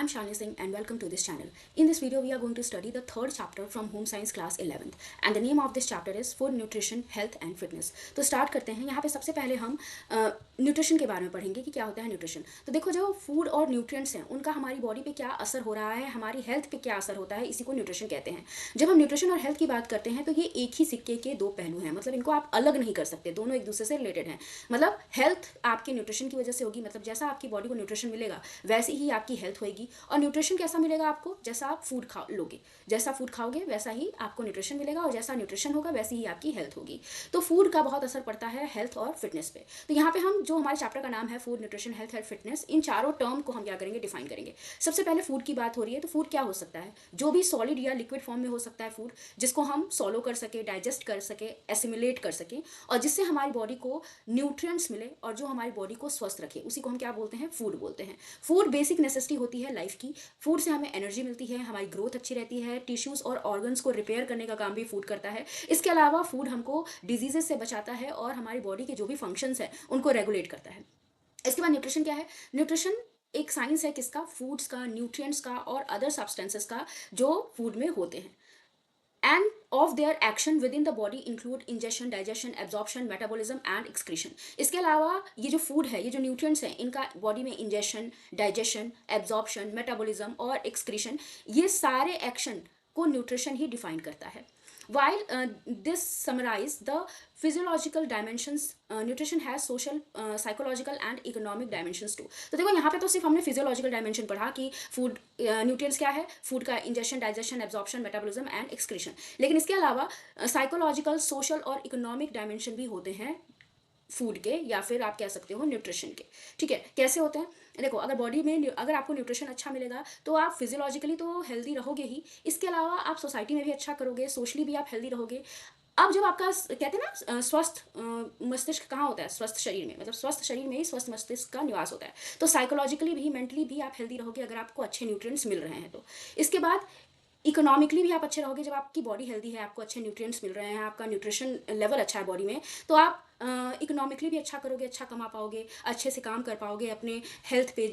I'm Shalini Singh and welcome to this channel. In this video, we are going to study the third chapter from Home Science class 11th and the name of this chapter is Food, Nutrition, Health and Fitness. तो start करते हैं। यहाँ पे सबसे पहले हम nutrition के बारे में पढ़ेंगे कि क्या होता है न्यूट्रिशन। तो देखो, जो फूड और न्यूट्रिएंट्स हैं उनका हमारी बॉडी पे क्या असर हो रहा है, हमारी हेल्थ पे क्या असर होता है, इसी को न्यूट्रिशन कहते हैं। जब हम न्यूट्रिशन और हेल्थ की बात करते हैं तो ये एक ही सिक्के के दो पहलू हैं, मतलब इनको आप अलग नहीं कर सकते, दोनों एक दूसरे से रिलेटेड हैं। मतलब हेल्थ आपके न्यूट्रिशन की वजह से होगी, मतलब जैसा आपकी बॉडी को न्यूट्रिशन मिलेगा वैसी ही आपकी हेल्थ होगी। और न्यूट्रिशन कैसा मिलेगा आपको, जैसा आप फूड खा लोगे, जैसा फूड खाओगे वैसा ही आपको न्यूट्रिशन मिलेगा, और जैसा न्यूट्रिशन होगा वैसी ही आपकी हेल्थ होगी। तो फूड का बहुत असर पड़ता है हेल्थ और फिटनेस पे। तो यहाँ पे हम जो हमारे चैप्टर का नाम है food, nutrition, health and fitness, इन चारों टर्म को हम क्या करेंगे, डिफाइन करेंगे। सबसे पहले फूड की बात हो रही है, तो फूड क्या हो सकता है, जो भी सॉलिड या लिक्विड फॉर्म में हो सकता है फूड, जिसको हम सॉलो कर सके, डाइजेस्ट कर सके, एसिमुलेट कर सके, और जिससे हमारी बॉडी को न्यूट्रिएंट्स मिले और जो हमारी बॉडी को स्वस्थ रखे, उसी को हम क्या बोलते हैं, फूड बोलते हैं। फूड बेसिक नेसेसिटी होती है लाइफ की। फूड से हमें एनर्जी मिलती है, हमारी ग्रोथ अच्छी रहती है, टिश्यूज और ऑर्गन्स को रिपेयर करने का काम भी फूड करता है। इसके अलावा फूड हमको डिजीजेस से बचाता है और हमारी बॉडी के जो भी फंक्शंस है उनको रेगुलेट करता है। इसके बाद न्यूट्रिशन क्या है, न्यूट्रिशन एक साइंस है किसका, फूड्स का, न्यूट्रिएंट्स का और अदर सब्सटेंसेस का जो फूड में होते हैं। And of their action within the body include ingestion, digestion, absorption, metabolism and excretion. इसके अलावा ये जो फूड है, ये जो न्यूट्रिएंट्स हैं, इनका बॉडी में इंजेशन, डाइजेशन, एब्जॉर्प्शन, मेटाबॉलिज्म और एक्सक्रीशन, ये सारे एक्शन को न्यूट्रिशन ही डिफाइन करता है। While this summarize the physiological dimensions, nutrition has social, psychological and economic dimensions too. तो देखो, यहाँ पे तो सिर्फ हमने फिजियोलॉजिकल डायमेंशन पढ़ा कि फूड न्यूट्रिएंट्स क्या है, फूड का ingestion, digestion, absorption, metabolism and excretion, लेकिन इसके अलावा साइकोलॉजिकल, सोशल और इकोनॉमिक डायमेंशन भी होते हैं फूड के, या फिर आप कह सकते हो न्यूट्रिशन के। ठीक है, कैसे होते हैं, देखो, अगर बॉडी में अगर आपको न्यूट्रिशन अच्छा मिलेगा तो आप फिजियोलॉजिकली तो हेल्दी रहोगे ही, इसके अलावा आप सोसाइटी में भी अच्छा करोगे, सोशली भी आप हेल्दी रहोगे। अब जब आपका कहते हैं ना स्वस्थ मस्तिष्क कहाँ होता है, स्वस्थ शरीर में, मतलब स्वस्थ शरीर में ही स्वस्थ मस्तिष्क का निवास होता है। तो साइकोलॉजिकली भी, मेंटली भी आप हेल्दी रहोगे अगर आपको अच्छे न्यूट्रिएंट्स मिल रहे हैं तो। इसके बाद इकोनॉमिकली भी आप अच्छे रहोगे, जब आपकी बॉडी हेल्दी है, आपको अच्छे न्यूट्रिएंट्स मिल रहे हैं, आपका न्यूट्रिशन लेवल अच्छा है बॉडी में, तो आप इकोनॉमिकली भी अच्छा करोगे, अच्छा कमा पाओगे, अच्छे से काम कर पाओगे, अपने हेल्थ पे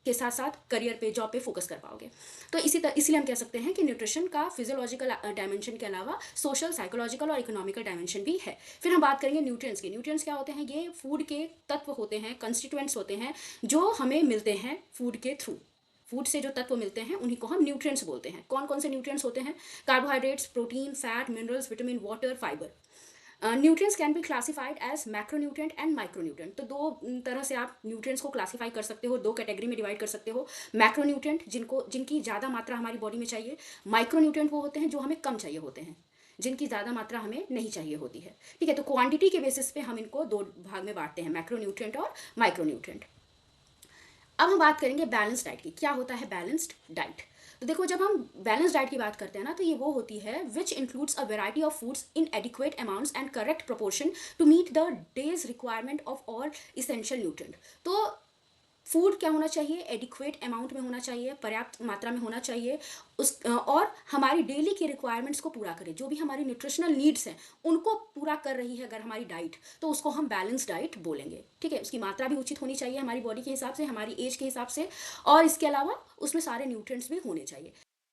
के साथ साथ करियर पे, जॉब पे फोकस कर पाओगे। तो इसीलिए हम कह सकते हैं कि न्यूट्रिशन का फिजियोलॉजिकल डायमेंशन के अलावा सोशल, साइकोलॉजिकल और इकोनॉमिकल डायमेंशन भी है। फिर हम बात करेंगे न्यूट्रिएंट्स की। न्यूट्रिएंट्स क्या होते हैं, ये फूड के तत्व होते हैं, कंस्टिट्यूएंट्स होते हैं जो हमें मिलते हैं फूड के थ्रू। फूड से जो तत्व मिलते हैं उन्हीं को हम न्यूट्रिएंट्स बोलते हैं। कौन कौन से न्यूट्रिएंट्स होते हैं, carbohydrates, protein, fat, minerals, vitamin, water, fibre. Nutrients can be classified as macronutrient and micronutrient. तो दो तरह से आप न्यूट्रिएंट्स को क्लासीफाई कर सकते हो, दो कैटेगरी में डिवाइड कर सकते हो। मैक्रोन्यूट्रिएंट जिनकी ज़्यादा मात्रा हमारी बॉडी में चाहिए, माइक्रोन्यूट्रिएंट वो होते हैं जो हमें कम चाहिए होते हैं, जिनकी ज़्यादा मात्रा हमें नहीं चाहिए होती है। ठीक है, तो क्वांटिटी के बेसिस पे हम इनको दो भाग में बांटते हैं, मैक्रोन्यूट्रिएंट और माइक्रोन्यूट्रिएंट। अब हम बात करेंगे बैलेंस डाइट की। क्या होता है बैलेंस्ड डाइट, तो देखो, जब हम बैलेंस डाइट की बात करते हैं ना, तो ये वो होती है which includes a variety of foods in adequate amounts and correct proportion to meet the day's requirement of all essential nutrient. तो फूड क्या होना चाहिए, एडिक्वेट अमाउंट में होना चाहिए, पर्याप्त मात्रा में होना चाहिए, और हमारी डेली की रिक्वायरमेंट्स को पूरा करे, जो भी हमारी न्यूट्रिशनल नीड्स हैं उनको पूरा कर रही है अगर हमारी डाइट, तो उसको हम बैलेंस डाइट बोलेंगे। ठीक है, उसकी मात्रा भी उचित होनी चाहिए हमारी बॉडी के हिसाब से, हमारी एज के हिसाब से, और इसके अलावा उसमें सारे न्यूट्रिएंट्स भी होने चाहिए।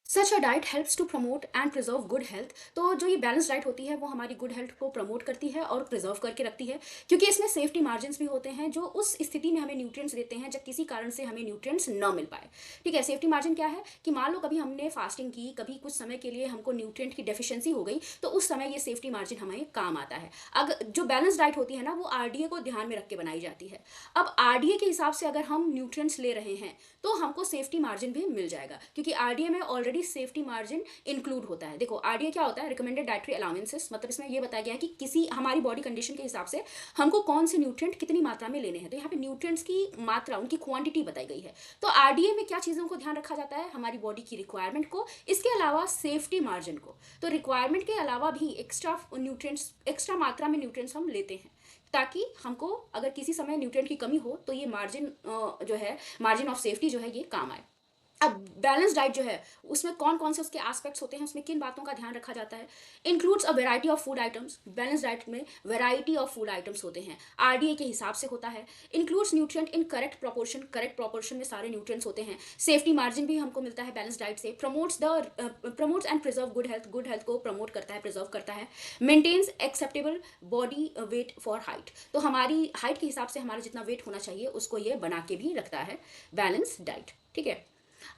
Such a diet helps to promote and preserve good health. तो जो ये बैलेंस डाइट होती है वो हमारी गुड हेल्थ को प्रमोट करती है और प्रिजर्व करके रखती है, क्योंकि इसमें सेफ्टी मार्जिन भी होते हैं जो उस स्थिति में हमें न्यूट्रिएंट्स देते हैं जब किसी कारण से हमें न्यूट्रिएंट्स न मिल पाए। ठीक है, सेफ्टी मार्जिन क्या है कि मान लो कभी हमने फास्टिंग की, कभी कुछ समय के लिए हमको न्यूट्रिएंट की डेफिशिएंसी हो गई, तो उस समय ये सेफ्टी मार्जिन हमें काम आता है। अगर जो बैलेंस डाइट होती है ना, वो आरडीए को ध्यान में रख के बनाई जाती है। अब आरडीए के हिसाब से अगर हम न्यूट्रिएंट्स ले रहे हैं तो हमको सेफ्टी मार्जिन भी मिल जाएगा, क्योंकि आरडीए में ऑलरेडी सेफ्टी मार्जिन इंक्लूड होता है। देखो, आरडीए क्या होता है, रिकमेंडेड डाइटरी अलाउंसेस, मतलब इसमें ये बताया गया है कि किसी हमारी बॉडी कंडीशन के हिसाब से हमको कौन से न्यूट्रिएंट कितनी मात्रा में लेने हैं। तो यहाँ पे न्यूट्रिएंट्स की मात्रा, उनकी क्वांटिटी बताई गई है। तो आरडीए में क्या चीज़ों को ध्यान रखा जाता है, हमारी बॉडी की रिक्वायरमेंट को, इसके अलावा सेफ्टी मार्जिन को। तो रिक्वायरमेंट के अलावा भी एक्स्ट्रा न्यूट्रिएंट्स, एक्स्ट्रा मात्रा में न्यूट्रिएंट्स हम लेते हैं, ताकि हमको अगर किसी समय न्यूट्रिएंट की कमी हो तो ये मार्जिन जो है, मार्जिन ऑफ सेफ्टी जो है, ये काम आए। अब बैलेंस डाइट जो है उसमें कौन कौन से उसके एस्पेक्ट्स होते हैं, उसमें किन बातों का ध्यान रखा जाता है। Includes a variety of food items, balance diet में वेराइटी ऑफ फूड आइटम्स होते हैं, आरडीए के हिसाब से होता है। Includes nutrient in correct proportion में सारे न्यूट्रिएंट्स होते हैं। सेफ्टी मार्जिन भी हमको मिलता है बैलेंस डाइट से। Promotes and preserve good health को प्रमोट करता है, प्रिजर्व करता है। Maintains acceptable body weight for height, तो हमारी हाइट के हिसाब से हमारा जितना वेट होना चाहिए उसको ये बना के भी रखता है बैलेंस डाइट। ठीक है,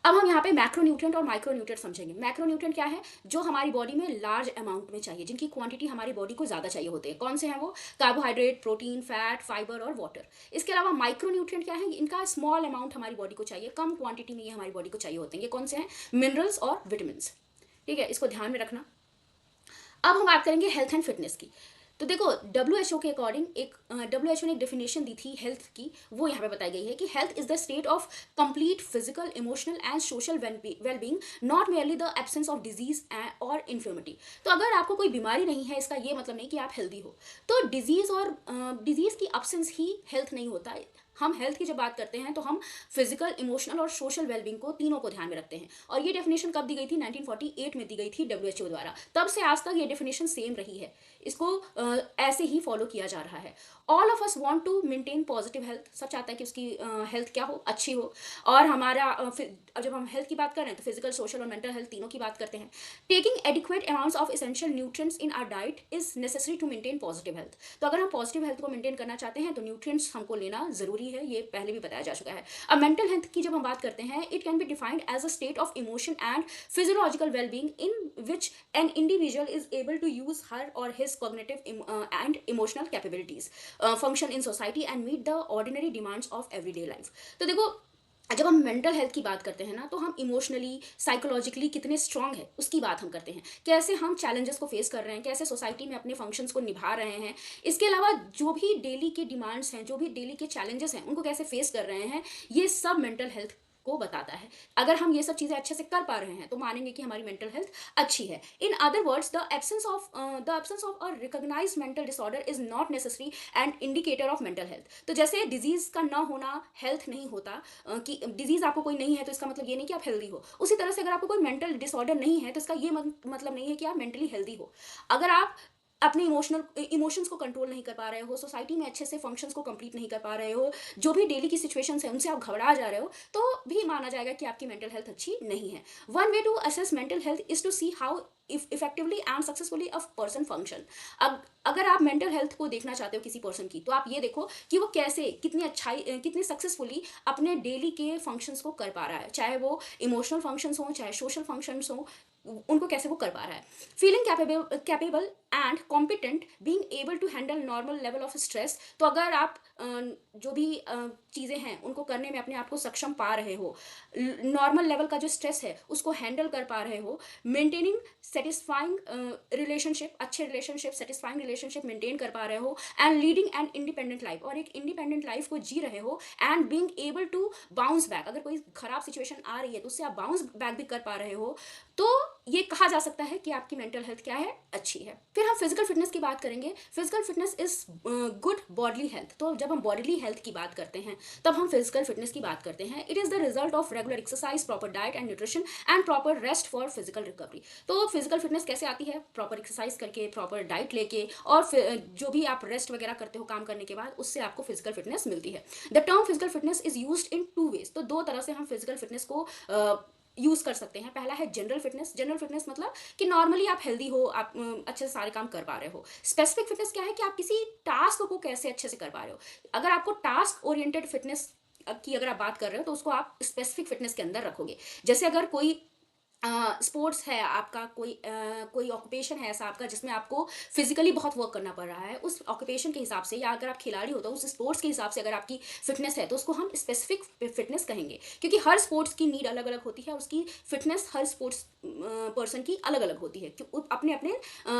अब हम यहाँ पे मैक्रोन्यूट्रिएंट और माइक्रोन्यूट्रिएंट समझेंगे। मैक्रोन्यूट्रिएंट क्या है, जो हमारी बॉडी में लार्ज अमाउंट में चाहिए, जिनकी क्वांटिटी हमारी बॉडी को ज़्यादा चाहिए होते हैं। कौन से हैं वो? कार्बोहाइड्रेट, प्रोटीन, फैट, फाइबर और वाटर। इसके अलावा माइक्रोन्यूट्रिएंट क्या है, इनका स्मॉल अमाउंट हमारी बॉडी को चाहिए, कम क्वांटिटी में ये हमारी बॉडी को चाहिए होते हैं। ये कौन से हैं? मिनरल्स और विटामिन। ठीक है, इसको ध्यान में रखना। अब हम बात करेंगे हेल्थ एंड फिटनेस की। तो देखो, डब्ल्यू के अकॉर्डिंग डब्ल्यू ने एक डेफिनेशन दी थी हेल्थ की, वो यहाँ पे बताई गई है कि health is the state of complete physical, emotional and social wellbeing, not merely the absence of disease और इन्फर्मिटी। तो अगर आपको कोई बीमारी नहीं है, इसका ये मतलब नहीं कि आप हेल्दी हो। तो डिजीज की एब्सेंस ही हेल्थ नहीं होता है। हम हेल्थ की जब बात करते हैं तो हम फिजिकल, इमोशनल और सोशल वेलबींग को, तीनों को ध्यान में रखते हैं। और ये डेफिनेशन कब दी गई थी? 1948 में दी गई थी डब्ल्यूएचओ द्वारा। तब से आज तक ये डेफिनेशन सेम रही है, इसको ऐसे ही फॉलो किया जा रहा है। All of us want to maintain positive health, सब चाहता है कि उसकी हेल्थ क्या हो? अच्छी हो। और हमारा जब हम हेल्थ की बात कर रहे हैं तो फिजिकल, सोशल और मेंटल हेल्थ तीनों की बात करते हैं। Taking adequate amounts of essential nutrients in our diet is necessary to maintain positive health. तो अगर हम पॉजिटिव हेल्थ को मेंटेन करना चाहते हैं तो न्यूट्रिएंट्स हमको लेना जरूरी है, ये पहले भी बताया जा चुका है। अब मेंटल हेल्थ की जब हम बात करते हैं, it can be defined as a state of emotion and physiological wellbeing in which an individual is able to use her और his cognitive and emotional capabilities, function in society and meet the ordinary demands of everyday life. तो देखो, जब हम mental health की बात करते हैं ना, तो हम इमोशनली, साइकोलॉजिकली कितने स्ट्रांग है उसकी बात हम करते हैं। कैसे हम चैलेंजेस को फेस कर रहे हैं, कैसे सोसाइटी में अपने फंक्शंस को निभा रहे हैं। इसके अलावा जो भी डेली के डिमांड्स हैं, जो भी डेली के चैलेंजेस हैं, उनको कैसे फेस कर रहे हैं, ये सब मेंटल हेल्थ को बताता है। अगर हम ये सब चीज़ें अच्छे से कर पा रहे हैं तो मानेंगे कि हमारी मेंटल हेल्थ अच्छी है। In other words, the absence of a recognised mental disorder is not necessary and indicator of mental health. तो जैसे डिजीज का ना होना हेल्थ नहीं होता, कि डिजीज आपको कोई नहीं है तो इसका मतलब ये नहीं कि आप हेल्दी हो। उसी तरह से अगर आपको कोई मेंटल डिसऑर्डर नहीं है तो इसका ये मतलब नहीं है कि आप मेंटली हेल्दी हो। अगर आप अपने इमोशंस को कंट्रोल नहीं कर पा रहे हो, सोसाइटी में अच्छे से फंक्शंस को कंप्लीट नहीं कर पा रहे हो, जो भी डेली की सिचुएशंस हैं उनसे आप घबरा जा रहे हो, तो भी माना जाएगा कि आपकी मेंटल हेल्थ अच्छी नहीं है। One way to assess mental health is to see how effectively and successfully a person function. अब अगर आप मेंटल हेल्थ को देखना चाहते हो किसी पर्सन की, तो आप ये देखो कि वो कैसे, कितनी सक्सेसफुली अपने डेली के फंक्शंस को कर पा रहा है, चाहे वो इमोशनल फंक्शंस हो, चाहे सोशल फंक्शंस हो, उनको कैसे वो कर पा रहा है। Feeling capable and competent, being able to handle normal level of stress. तो अगर आप जो भी चीज़ें हैं उनको करने में अपने आप को सक्षम पा रहे हो, नॉर्मल लेवल का जो स्ट्रेस है उसको हैंडल कर पा रहे हो, मेंटेनिंग सेटिस्फाइंग रिलेशनशिप, अच्छे रिलेशनशिप, सेटिस्फाइंग रिलेशनशिप मेंटेन कर पा रहे हो, and leading an independent life, और एक इंडिपेंडेंट लाइफ को जी रहे हो, and being able to bounce back, अगर कोई खराब सिचुएशन आ रही है तो उससे आप बाउंस बैक भी कर पा रहे हो, तो ये कहा जा सकता है कि आपकी मेंटल हेल्थ क्या है? अच्छी है। फिर हम फिजिकल फिटनेस की बात करेंगे। Physical fitness is good bodily health. तो जब हम बॉडीली हेल्थ की बात करते हैं तब हम फिजिकल फिटनेस की बात करते हैं। It is the result of regular exercise, proper diet and nutrition and proper rest for physical recovery. तो फिजिकल फिटनेस कैसे आती है? प्रॉपर एक्सरसाइज करके, प्रॉपर डाइट लेके, और जो भी आप रेस्ट वगैरह करते हो काम करने के बाद, उससे आपको फिजिकल फिटनेस मिलती है। The term physical fitness is used in two ways. तो दो तरह से हम फिजिकल फिटनेस को यूज कर सकते हैं। पहला है जनरल फिटनेस। जनरल फिटनेस मतलब कि नॉर्मली आप हेल्दी हो, आप अच्छे से सारे काम कर पा रहे हो। स्पेसिफिक फिटनेस क्या है कि आप किसी टास्क को कैसे अच्छे से कर पा रहे हो। अगर आपको टास्क ओरिएंटेड फिटनेस की अगर आप बात कर रहे हो तो उसको आप स्पेसिफिक फिटनेस के अंदर रखोगे। जैसे अगर कोई स्पोर्ट्स है आपका, कोई ऑक्यूपेशन है ऐसा आपका जिसमें आपको फिजिकली बहुत वर्क करना पड़ रहा है, उस ऑक्यूपेशन के हिसाब से, या अगर आप खिलाड़ी हो तो उस स्पोर्ट्स के हिसाब से अगर आपकी फिटनेस है तो उसको हम स्पेसिफिक फिटनेस कहेंगे, क्योंकि हर स्पोर्ट्स की नीड अलग अलग होती है, उसकी फिटनेस हर स्पोर्ट्स पर्सन की अलग अलग होती है, अपने अपने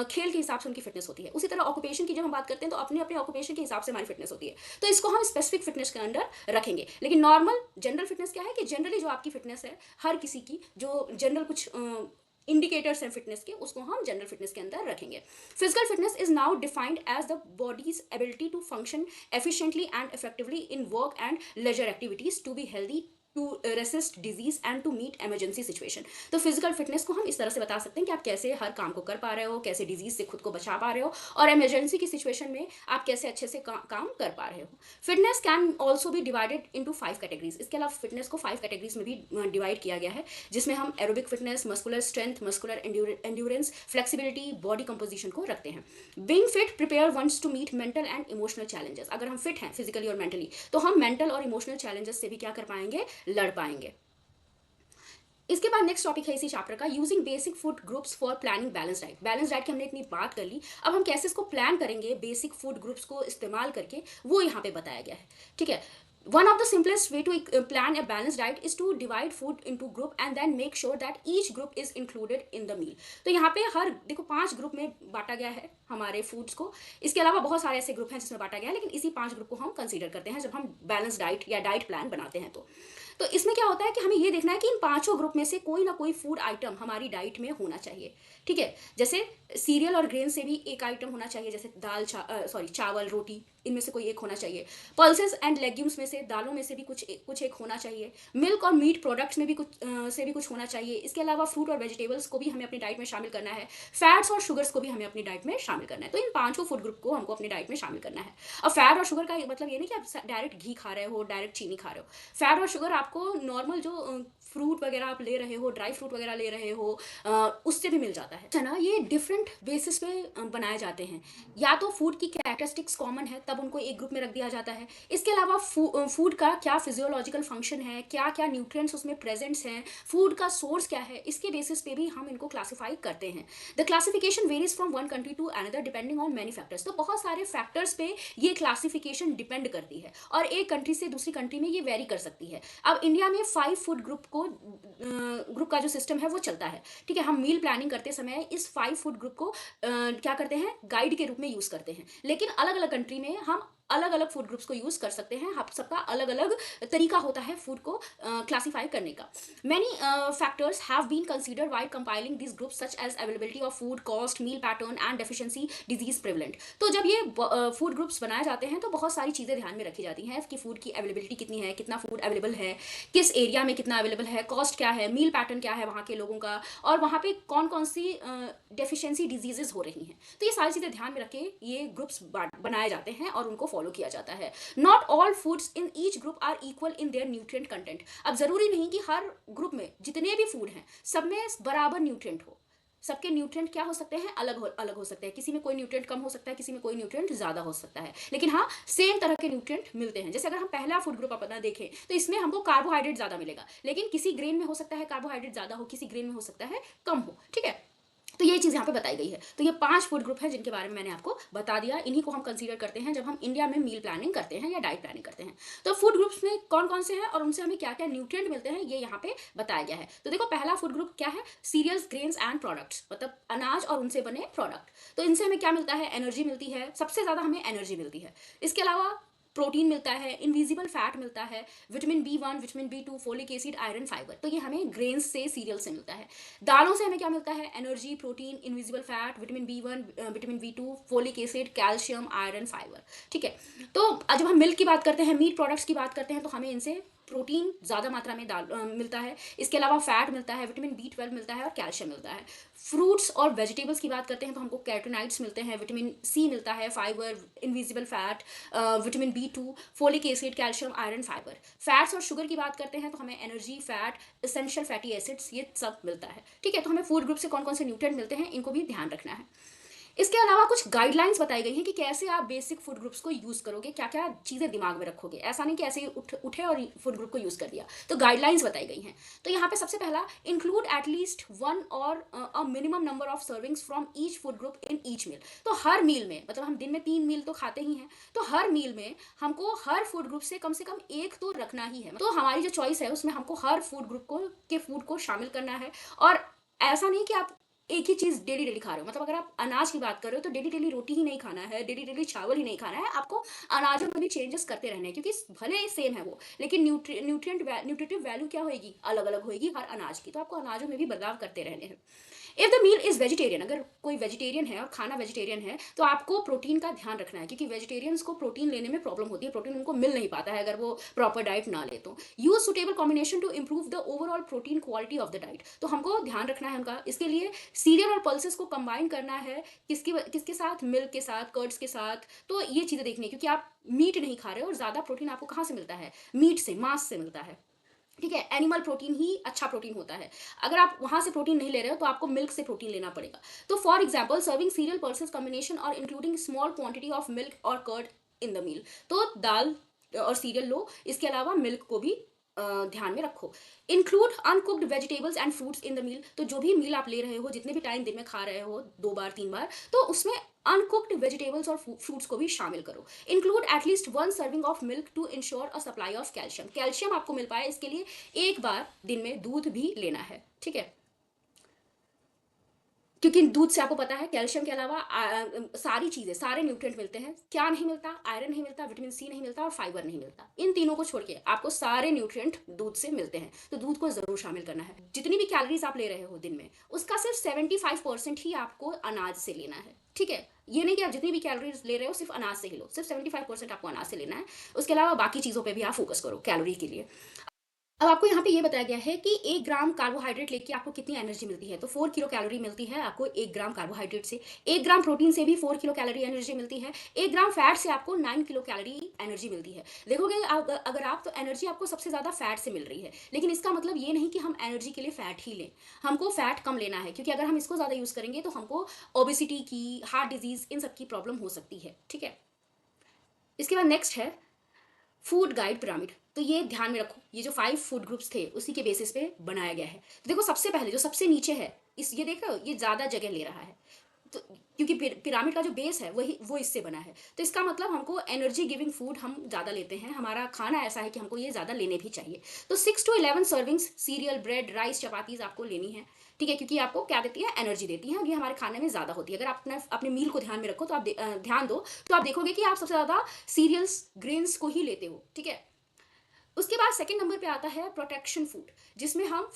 खेल के हिसाब से उनकी फिटनेस होती है। उसी तरह ऑक्यूपेशन की जब हम बात करते हैं तो अपने अपने ऑक्यूपेशन के हिसाब से हमारी फिटनेस होती है, तो इसको हम स्पेसिफिक फिटनेस के अंडर रखेंगे। लेकिन नॉर्मल जनरल फिटनेस क्या है कि जनरली जो आपकी फिटनेस है, हर किसी की जो जनरल कुछ इंडिकेटर्स हैं फिटनेस के, उसको हम जनरल फिटनेस के अंदर रखेंगे। Physical fitness is now defined as the body's ability to function efficiently and effectively in work and leisure activities to be healthy to resist disease and to meet emergency situation. तो physical fitness को हम इस तरह से बता सकते हैं कि आप कैसे हर काम को कर पा रहे हो, कैसे डिजीज से खुद को बचा पा रहे हो, और इमरजेंसी की सिचुएशन में आप कैसे अच्छे से काम कर पा रहे हो। Fitness can also be divided into 5 categories. इसके अलावा फिटनेस को 5 कैटेगरीज में भी डिवाइड किया गया है, जिसमें हम aerobic fitness, muscular strength, muscular endurance, flexibility, body composition को रखते हैं। Being fit prepare one's to meet mental and emotional challenges. अगर हम फिट हैं फिजिकली और मेंटली, तो हम मेंटल और इमोशनल चैलेंजेस से भी क्या कर पाएंगे, लड़ पाएंगे। इसके बाद नेक्स्ट टॉपिक है इसी चैप्टर का, using basic food groups for planning balance diet. Balance diet की हमने इतनी बात कर ली, अब हम कैसे इसको प्लान करेंगे बेसिक फूड ग्रुप्स को इस्तेमाल करके, वो यहाँ पे बताया गया है। ठीक है, one of the simplest way to plan a balanced diet is to divide food into group and then make sure that each group is included in the meal। तो यहाँ पे हर देखो 5 ग्रुप में बांटा गया है हमारे फूड्स को। इसके अलावा बहुत सारे ऐसे ग्रुप हैं जिसमें बांटा गया है, लेकिन इसी 5 ग्रुप को हम कंसीडर करते हैं जब हम बैलेंस डाइट या डाइट प्लान बनाते हैं। तो इसमें क्या होता है कि हमें ये देखना है कि इन 5 ग्रुप में से कोई ना कोई फूड आइटम हमारी डाइट में होना चाहिए। ठीक है, जैसे सीरियल और ग्रेन से भी एक आइटम होना चाहिए, जैसे चावल, रोटी, इनमें से कोई एक होना चाहिए। पल्सेस एंड लेग्यूम्स में से, दालों में से भी कुछ एक होना चाहिए। मिल्क और मीट प्रोडक्ट्स में भी कुछ होना चाहिए। इसके अलावा फ्रूट और वेजिटेबल्स को भी हमें अपनी डाइट में शामिल करना है। फैट्स और शुगर्स को भी हमें अपनी डाइट में शामिल करना है। तो इन 5 फूड ग्रुप को हमको अपनी डाइट में शामिल करना है। अब फैट और शुगर का मतलब ये नहीं कि आप डायरेक्ट घी खा रहे हो, डायरेक्ट चीनी खा रहे हो। फैट और शुगर आपको नॉर्मल जो फ्रूट वगैरह आप ले रहे हो, ड्राई फ्रूट वगैरह ले रहे हो, उससे भी मिल जाता है ना। ये डिफरेंट बेसिस पे बनाए जाते हैं। या तो फूड की कैरेक्टरिस्टिक्स कॉमन है, तब उनको एक ग्रुप में रख दिया जाता है। इसके अलावा फूड का क्या फिजियोलॉजिकल फंक्शन है, क्या क्या न्यूट्रिएंट्स उसमें प्रेजेंट्स हैं, फूड का सोर्स क्या है, इसके बेसिस पे भी हम इनको क्लासीफाई करते हैं। The classification varies from one country to another depending on many factors. तो बहुत सारे फैक्टर्स पे ये क्लासिफिकेशन डिपेंड करती है, और एक कंट्री से दूसरी कंट्री में ये वेरी कर सकती है। अब इंडिया में 5 फूड ग्रुप का जो सिस्टम है वो चलता है। ठीक है, हम मील प्लानिंग करते समय इस 5 फूड ग्रुप को क्या करते हैं, गाइड के रूप में यूज करते हैं। लेकिन अलग अलग कंट्री में हम अलग अलग फूड ग्रुप्स को यूज कर सकते हैं। हम सबका अलग अलग तरीका होता है फूड को क्लासीफाई करने का। Many factors have been considered while compiling this groups such as availability of food, cost, meal pattern and deficiency, disease prevalent. तो जब ये फूड ग्रुप्स बनाए जाते हैं तो बहुत सारी चीज़ें ध्यान में रखी जाती हैं कि फूड की अवेलेबिलिटी कितनी है, कितना फूड अवेलेबल है, किस एरिया में कितना अवेलेबल है, कॉस्ट क्या है, मील पैटर्न क्या है वहाँ के लोगों का, और वहाँ पे कौन कौन सी डेफिशिएंसी डिजीजेज हो रही हैं। तो ये सारी चीज़ें ध्यान में रख के ये ग्रुप्स बनाए जाते हैं और उनको फॉलो किया जाता है। Not all foods in each group are equal in their nutrient content. अब जरूरी नहीं कि हर ग्रुप में जितने भी फूड हैं सब में बराबर न्यूट्रिएंट हो। सबके न्यूट्रिएंट क्या हो सकते हैं, अलग हो सकते हैं। किसी में कोई न्यूट्रिएंट कम हो सकता है, किसी में कोई न्यूट्रिएंट ज्यादा हो सकता है, लेकिन हाँ सेम तरह के न्यूट्रिएंट मिलते हैं। जैसे अगर हम पहला फूड ग्रुप अपना देखें तो इसमें हमको कार्बोहाइड्रेट ज्यादा मिलेगा, लेकिन किसी ग्रेन में हो सकता है कार्बोहाइड्रेट ज्यादा हो, किसी ग्रेन में हो सकता है कम हो। ठीक है, तो ये चीज़ यहाँ पे बताई गई है। तो ये 5 फूड ग्रुप है जिनके बारे में मैंने आपको बता दिया। इन्हीं को हम कंसीडर करते हैं जब हम इंडिया में मील प्लानिंग करते हैं या डाइट प्लानिंग करते हैं। तो फूड ग्रुप्स में कौन कौन से हैं और उनसे हमें क्या क्या न्यूट्रिएंट मिलते हैं ये यहाँ पे बताया गया है। तो देखो पहला फूड ग्रुप क्या है, सीरियल्स, ग्रेन्स एंड प्रोडक्ट्स, मतलब अनाज और उनसे बने प्रोडक्ट। तो इनसे हमें क्या मिलता है, एनर्जी मिलती है, सबसे ज़्यादा हमें एनर्जी मिलती है। इसके अलावा प्रोटीन मिलता है, इनविजिबल फैट मिलता है, vitamin B1, vitamin B2, folic acid, iron, fibre. तो ये हमें ग्रेन्स से, सीरियल से मिलता है। दालों से हमें क्या मिलता है, energy, protein, invisible fat, vitamin B1, vitamin B2, folic acid, calcium, iron, fibre. ठीक है, तो जब हम मिल्क की बात करते हैं, मीट प्रोडक्ट्स की बात करते हैं, तो हमें इनसे प्रोटीन ज़्यादा मात्रा में मिलता है। इसके अलावा फैट मिलता है, विटामिन B12 मिलता है और कैल्शियम मिलता है। फ्रूट्स और वेजिटेबल्स की बात करते हैं तो हमको कैरोटीनॉइड्स मिलते हैं, विटामिन C मिलता है, fibre, invisible fat, vitamin B2, folic acid, calcium, iron, fibre. Fats और शुगर की बात करते हैं तो हमें energy, fat, essential fatty acids, ये सब मिलता है। ठीक है, तो हमें फूड ग्रुप से कौन कौन से न्यूट्रिएंट मिलते हैं इनको भी ध्यान रखना है। इसके अलावा कुछ गाइडलाइंस बताई गई हैं कि कैसे आप बेसिक फूड ग्रुप्स को यूज करोगे, क्या क्या चीजें दिमाग में रखोगे। ऐसा नहीं कि ऐसे ही उठे और फूड ग्रुप को यूज कर दिया। तो गाइडलाइंस बताई गई हैं। तो यहाँ पे सबसे पहला, इंक्लूड एटलीस्ट 1 और a minimum number of servings from each food group in each meal. तो हर मील में, मतलब हम दिन में 3 मील तो खाते ही हैं, तो हर मील में हमको हर फूड ग्रुप से कम एक तो रखना ही है। तो हमारी जो चॉइस है उसमें हमको हर फूड ग्रुप के फूड को शामिल करना है। और ऐसा नहीं कि आप एक ही चीज़ डेली डेली खा रहे हो, मतलब अगर आप अनाज की बात कर रहे हो तो डेली डेली रोटी ही नहीं खाना है, डेली डेली चावल ही नहीं खाना है, आपको अनाजों में भी चेंजेस करते रहने हैं, क्योंकि भले ही सेम है वो, लेकिन न्यूट्रिटिव वैल्यू क्या होएगी, अलग अलग होएगी हर अनाज की, तो आपको अनाजों में भी बदलाव करते रहने हैं। If the meal is vegetarian, अगर कोई वेजिटेरियन है और खाना वेजिटेरियन है, तो आपको प्रोटीन का ध्यान रखना है, क्योंकि वेजिटेरियंस को प्रोटीन लेने में प्रॉब्लम होती है, प्रोटीन उनको मिल नहीं पाता है अगर वो प्रॉपर डाइट ना ले तो। Use suitable combination to improve the overall protein quality of the diet, तो हमको ध्यान रखना है उनका, इसके लिए सीरियल और पल्सेस को कंबाइन करना है, किसके साथ, मिल्क के साथ, कर्ड्स के साथ, तो ये चीज़ें देखनी है, क्योंकि आप मीट नहीं खा रहे हो और ज़्यादा प्रोटीन आपको कहाँ से मिलता है, मीट से, मांस से मिलता है, ठीक है। एनिमल प्रोटीन ही अच्छा प्रोटीन होता है, अगर आप वहां से प्रोटीन नहीं ले रहे हो तो आपको मिल्क से प्रोटीन लेना पड़ेगा। तो for example serving cereal pulses combination और including small quantity of milk और कर्ड इन द मील, तो दाल और सीरियल लो, इसके अलावा मिल्क को भी ध्यान में रखो। Include uncooked vegetables and fruits in the meal, तो जो भी मील आप ले रहे हो, जितने भी टाइम दिन में खा रहे हो, 2 बार 3 बार, तो उसमें अनकुक्ड वेजिटेबल्स और फ्रूट्स को भी शामिल करो। Include at least 1 serving of milk to ensure a supply of calcium, calcium आपको मिल पाए इसके लिए एक बार दिन में दूध भी लेना है, ठीक है, क्योंकि दूध से आपको पता है कैल्शियम के अलावा सारी चीजें, सारे न्यूट्रिएंट मिलते हैं, क्या नहीं मिलता, आयरन नहीं मिलता, विटामिन सी नहीं मिलता और फाइबर नहीं मिलता, इन तीनों को छोड़ के आपको सारे न्यूट्रिएंट दूध से मिलते हैं, तो दूध को जरूर शामिल करना है। जितनी भी कैलोरीज आप ले रहे हो दिन में, उसका सिर्फ 75% ही आपको अनाज से लेना है, ठीक है। ये नहीं कि आप जितनी भी कैलोरीज ले रहे हो सिर्फ अनाज से ही लो, सिर्फ 75% आपको अनाज से लेना है, उसके अलावा बाकी चीज़ों पर भी आप फोकस करो कैलोरी के लिए। अब आपको यहाँ पे ये बताया गया है कि 1 ग्राम कार्बोहाइड्रेट लेके आपको कितनी एनर्जी मिलती है, तो 4 किलो कैलोरी मिलती है आपको 1 ग्राम कार्बोहाइड्रेट से। 1 ग्राम प्रोटीन से भी 4 किलो कैलोरी एनर्जी मिलती है। 1 ग्राम फैट से आपको 9 किलो कैलोरी एनर्जी मिलती है। देखोगे अगर आप, तो एनर्जी आपको सबसे ज़्यादा फैट से मिल रही है, लेकिन इसका मतलब ये नहीं कि हम एनर्जी के लिए फैट ही लें, हमको फैट कम लेना है, क्योंकि अगर हम इसको ज़्यादा यूज़ करेंगे तो हमको ओबिसिटी की, हार्ट डिजीज़, इन सब की प्रॉब्लम हो सकती है, ठीक है। इसके बाद नेक्स्ट है फूड गाइड पिरामिड, तो ये ध्यान में रखो, ये जो 5 फूड ग्रुप्स थे उसी के बेसिस पे बनाया गया है। तो देखो सबसे पहले जो सबसे नीचे है, इस ये देख रहे हो, ये ज़्यादा जगह ले रहा है, तो क्योंकि पिरामिड का जो बेस है वही वो इससे बना है, तो इसका मतलब हमको एनर्जी गिविंग फूड हम ज़्यादा लेते हैं, हमारा खाना ऐसा है कि हमको ये ज़्यादा लेने भी चाहिए। तो 6 to 11 servings serial, bread, rice, chapatis आपको लेनी है, ठीक है, क्योंकि आपको क्या देती है, एनर्जी देती है, और ये हमारे खाने में ज़्यादा होती है। अगर आप अपने मील को ध्यान में रखो, तो आप ध्यान दो, तो आप देखोगे कि आप सबसे ज़्यादा सीरियल्स, ग्रेन्स को ही लेते हो, ठीक है। उसके बाद सेकंड नंबर पे आता है प्रोटेक्शन फूड, जिसमें हम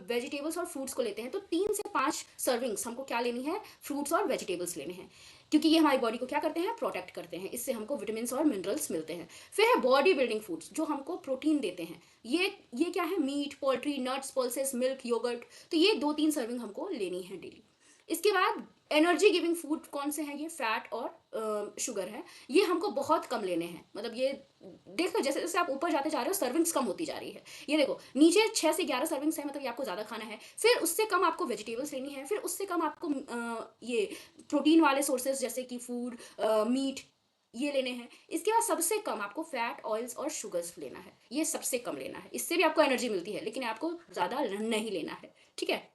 वेजिटेबल्स और फ्रूट्स को लेते हैं, तो 3 से 5 सर्विंग्स हमको क्या लेनी है, फ्रूट्स और वेजिटेबल्स लेने हैं, क्योंकि ये हमारी बॉडी को क्या करते हैं, प्रोटेक्ट करते हैं, इससे हमको विटामिन और मिनरल्स मिलते हैं। फिर है बॉडी बिल्डिंग फूड्स, जो हमको प्रोटीन देते हैं, ये क्या है, meat, poultry, nuts, pulses, milk, yoghurt, तो ये 2-3 सर्विंग हमको लेनी है डेली। इसके बाद एनर्जी गिविंग फूड कौन से हैं, ये फैट और शुगर है, ये हमको बहुत कम लेने हैं, मतलब ये देखो जैसे जैसे आप ऊपर जाते जा रहे हो सर्विंग्स कम होती जा रही है, ये देखो नीचे 6 से 11 सर्विंग्स है, मतलब ये आपको ज़्यादा खाना है, फिर उससे कम आपको वेजिटेबल्स लेनी है, फिर उससे कम आपको ये प्रोटीन वाले सोर्सेज जैसे कि फूड, मीट, ये लेने हैं। इसके बाद सबसे कम आपको फैट, ऑयल्स और शुगर्स लेना है, ये सबसे कम लेना है, इससे भी आपको एनर्जी मिलती है, लेकिन आपको ज़्यादा नहीं लेना है, ठीक है।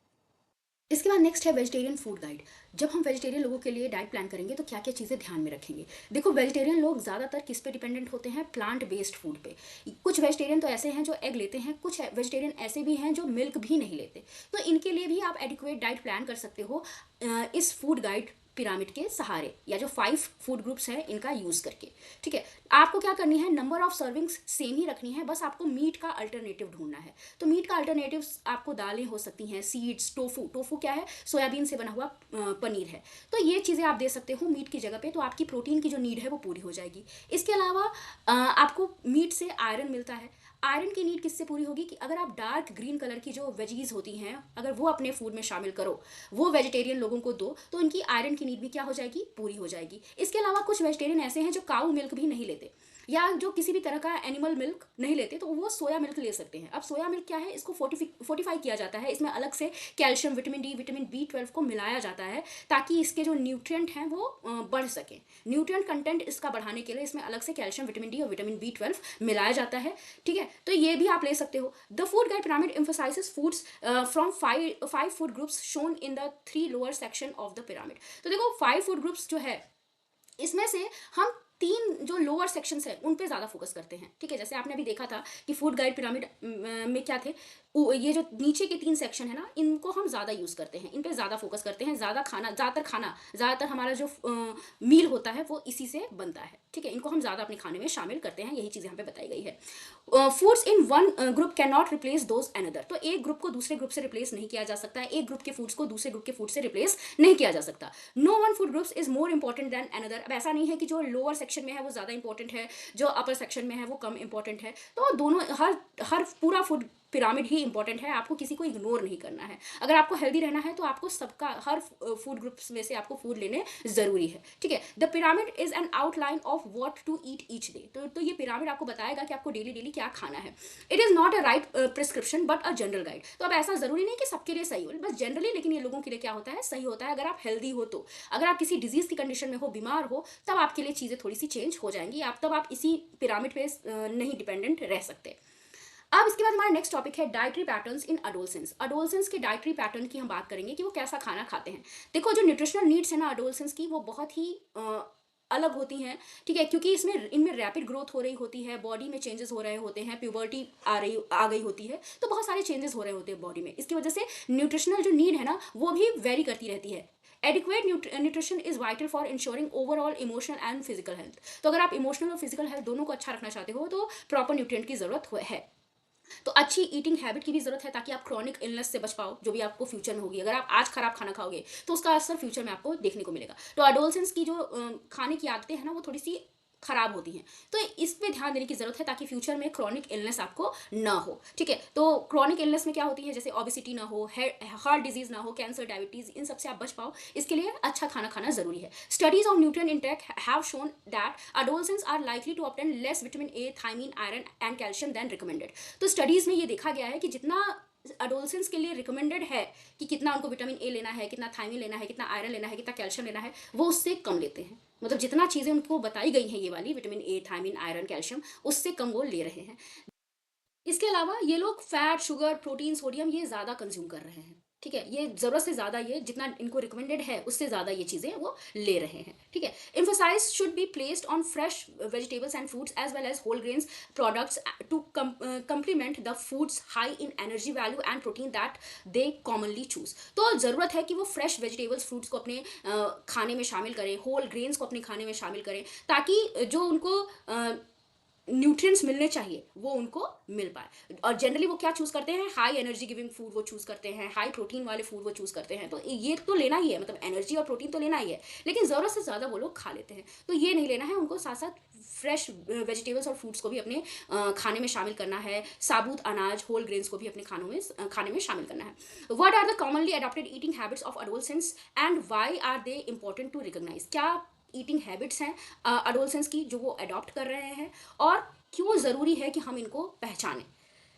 इसके बाद नेक्स्ट है वेजिटेरियन फूड गाइड। जब हम वेजिटेरियन लोगों के लिए डाइट प्लान करेंगे तो क्या क्या चीज़ें ध्यान में रखेंगे। देखो वेजिटेरियन लोग ज़्यादातर किस पे डिपेंडेंट होते हैं, प्लांट बेस्ड फूड पे। कुछ वेजिटेरियन तो ऐसे हैं जो एग लेते हैं, कुछ वेजिटेरियन ऐसे भी हैं जो मिल्क भी नहीं लेते, तो इनके लिए भी आप एडिक्वेट डाइट प्लान कर सकते हो इस फूड गाइड पिरामिड के सहारे, या जो 5 फूड ग्रुप्स हैं इनका यूज़ करके, ठीक है। आपको क्या करनी है, नंबर ऑफ सर्विंग्स सेम ही रखनी है, बस आपको मीट का अल्टरनेटिव ढूंढना है। तो मीट का अल्टरनेटिव आपको दालें हो सकती हैं, सीड्स, टोफू, टोफू क्या है, सोयाबीन से बना हुआ पनीर है, तो ये चीज़ें आप दे सकते हो मीट की जगह पे, तो आपकी प्रोटीन की जो नीड है वो पूरी हो जाएगी। इसके अलावा आपको मीट से आयरन मिलता है। आयरन की नीड किससे पूरी होगी, कि अगर आप डार्क ग्रीन कलर की जो वेजीज होती हैं अगर वो अपने फूड में शामिल करो, वो वेजिटेरियन लोगों को दो, तो उनकी आयरन की नीड भी क्या हो जाएगी, पूरी हो जाएगी। इसके अलावा कुछ वेजिटेरियन ऐसे हैं जो काऊ मिल्क भी नहीं लेते, या जो किसी भी तरह का एनिमल मिल्क नहीं लेते, तो वो सोया मिल्क ले सकते हैं। अब सोया मिल्क क्या है, इसको फोर्टिफाई किया जाता है, इसमें अलग से calcium, vitamin D, vitamin B12 को मिलाया जाता है, ताकि इसके जो न्यूट्रिएंट हैं वो बढ़ सके। न्यूट्रिएंट कंटेंट इसका बढ़ाने के लिए इसमें अलग से कैल्शियम, विटामिन डी और विटामिन B12 मिलाया जाता है, ठीक है। तो ये भी आप ले सकते हो। The food guide pyramid emphasizes foods from five food groups shown in the 3 lower section of the pyramid। तो देखो 5 फूड ग्रुप्स जो है, इसमें से हम 3 जो लोअर सेक्शंस है उन पे ज़्यादा फोकस करते हैं, ठीक है। जैसे आपने अभी देखा था कि फूड गाइड पिरामिड में क्या थे, ये जो नीचे के 3 सेक्शन है ना, इनको हम ज़्यादा यूज़ करते हैं, इन पे ज़्यादा फोकस करते हैं, ज़्यादातर हमारा जो मील होता है वो इसी से बनता है, ठीक है। इनको हम ज़्यादा अपने खाने में शामिल करते हैं, यही चीज़ यहाँ पे बताई गई है। Foods in one group can not replace those another, तो एक ग्रुप को दूसरे ग्रुप से रिप्लेस नहीं किया जा सकता है, एक ग्रुप के फूड्स को दूसरे ग्रुप के फूड से रिप्लेस नहीं किया जा सकता। No one food groups is more important than another, अब ऐसा नहीं है कि जो लोअर सेक्शन में है वो ज़्यादा इंपॉर्टेंट है, जो अपर सेक्शन में है वो कम इंपॉर्टेंट है, तो दोनों हर पूरा फूड पिरामिड ही इंपॉर्टेंट है, आपको किसी को इग्नोर नहीं करना है। अगर आपको हेल्दी रहना है तो आपको सबका, हर फूड ग्रुप्स में से आपको फूड लेने जरूरी है, ठीक है। The pyramid is an outline of what to eat each day, तो ये पिरामिड आपको बताएगा कि आपको डेली डेली क्या खाना है। It is not a right prescription but a general guide, तो अब ऐसा जरूरी नहीं कि सबके लिए सही हो, बस जनरली, लेकिन ये लोगों के लिए क्या होता है, सही होता है अगर आप हेल्दी हो तो। अगर आप किसी डिजीज की कंडीशन में हो, बीमार हो, तब आपके लिए चीजें थोड़ी सी चेंज हो जाएंगी, तब आप इसी पिरामिड पे नहीं डिपेंडेंट रह सकते। अब इसके बाद हमारा नेक्स्ट टॉपिक है dietary patterns in adolescence. Adolescence के डाइटरी पैटर्न की हम बात करेंगे कि वो कैसा खाना खाते हैं। देखो, जो न्यूट्रिशनल नीड्स है ना अडोलसेंस की, वो बहुत ही अलग होती हैं, ठीक है, क्योंकि इनमें रैपिड ग्रोथ हो रही होती है, बॉडी में चेंजेस हो रहे होते हैं, प्यूबर्टी आ गई होती है, तो बहुत सारे चेंजेस हो रहे होते हैं बॉडी में। इसकी वजह से न्यूट्रिशनल जो नीड है ना वो भी वेरी करती रहती है। Adequate nutrition is vital for ensuring overall emotional and physical health, तो अगर आप इमोशनल और फिजिकल हेल्थ दोनों को अच्छा रखना चाहते हो तो प्रॉपर न्यूट्रिएंट की जरूरत है। तो अच्छी ईटिंग हैबिट की भी जरूरत है ताकि आप क्रॉनिक इलनेस से बच पाओ, जो भी आपको फ्यूचर में होगी। अगर आप आज खराब खाना खाओगे तो उसका असर फ्यूचर में आपको देखने को मिलेगा। तो अडोलसेंस की जो खाने की आदतें हैं ना वो थोड़ी सी खराब होती हैं, तो इस पे ध्यान देने की जरूरत है ताकि फ्यूचर में क्रॉनिक इलनेस आपको ना हो, ठीक है। तो क्रॉनिक इलनेस में क्या होती है, जैसे ओबेसिटी ना हो, हार्ट डिजीज ना हो, कैंसर, डायबिटीज, इन सबसे आप बच पाओ, इसके लिए अच्छा खाना खाना जरूरी है। Studies on nutrient intake have shown that adolescence are likely to obtain less vitamin A, thiamine, iron and calcium than recommended. तो स्टडीज में ये देखा गया है कि जितना अडोलसेंस के लिए रिकमेंडेड है कि कितना उनको विटामिन ए लेना है, कितना थायमीन लेना है, कितना आयरन लेना है, कितना कैल्शियम लेना है, वो उससे कम लेते हैं। मतलब जितना चीज़ें उनको बताई गई हैं ये वाली vitamin A, thiamine, iron, calcium, उससे कम वो ले रहे हैं। इसके अलावा ये लोग फैट, शुगर, प्रोटीन, सोडियम ये ज़्यादा कंज्यूम कर रहे हैं, ठीक है। ये ज़रूरत से ज़्यादा, ये जितना इनको रिकमेंडेड है उससे ज़्यादा ये चीज़ें वो ले रहे हैं, ठीक है। Emphasise should be placed on fresh vegetables and fruits as well as whole grains products to complement the foods high in energy value and protein that they commonly choose. तो ज़रूरत है कि वो फ्रेश वेजिटेबल्स, फ्रूट्स को अपने खाने में शामिल करें, होल ग्रेन्स को अपने खाने में शामिल करें, ताकि जो उनको न्यूट्रिएंट्स मिलने चाहिए वो उनको मिल पाए। और जनरली वो क्या चूज़ करते हैं, हाई एनर्जी गिविंग फूड वो चूज़ करते हैं, हाई प्रोटीन वाले फूड वो चूज़ करते हैं। तो ये तो लेना ही है, मतलब एनर्जी और प्रोटीन तो लेना ही है, लेकिन ज़रूरत से ज़्यादा वो लोग खा लेते हैं, तो ये नहीं लेना है उनको। साथ साथ फ्रेश वेजिटेबल्स और फ्रूट्स को भी अपने खाने में शामिल करना है, साबुत अनाज, होल ग्रेन्स को भी अपने खाने में शामिल करना है। What are the commonly adopted eating habits of adolescence and why are they important to recognise, क्या ईटिंग हैबिट्स हैं अडोलसेंस की जो वो अडॉप्ट कर रहे हैं और क्यों ज़रूरी है कि हम इनको पहचानें।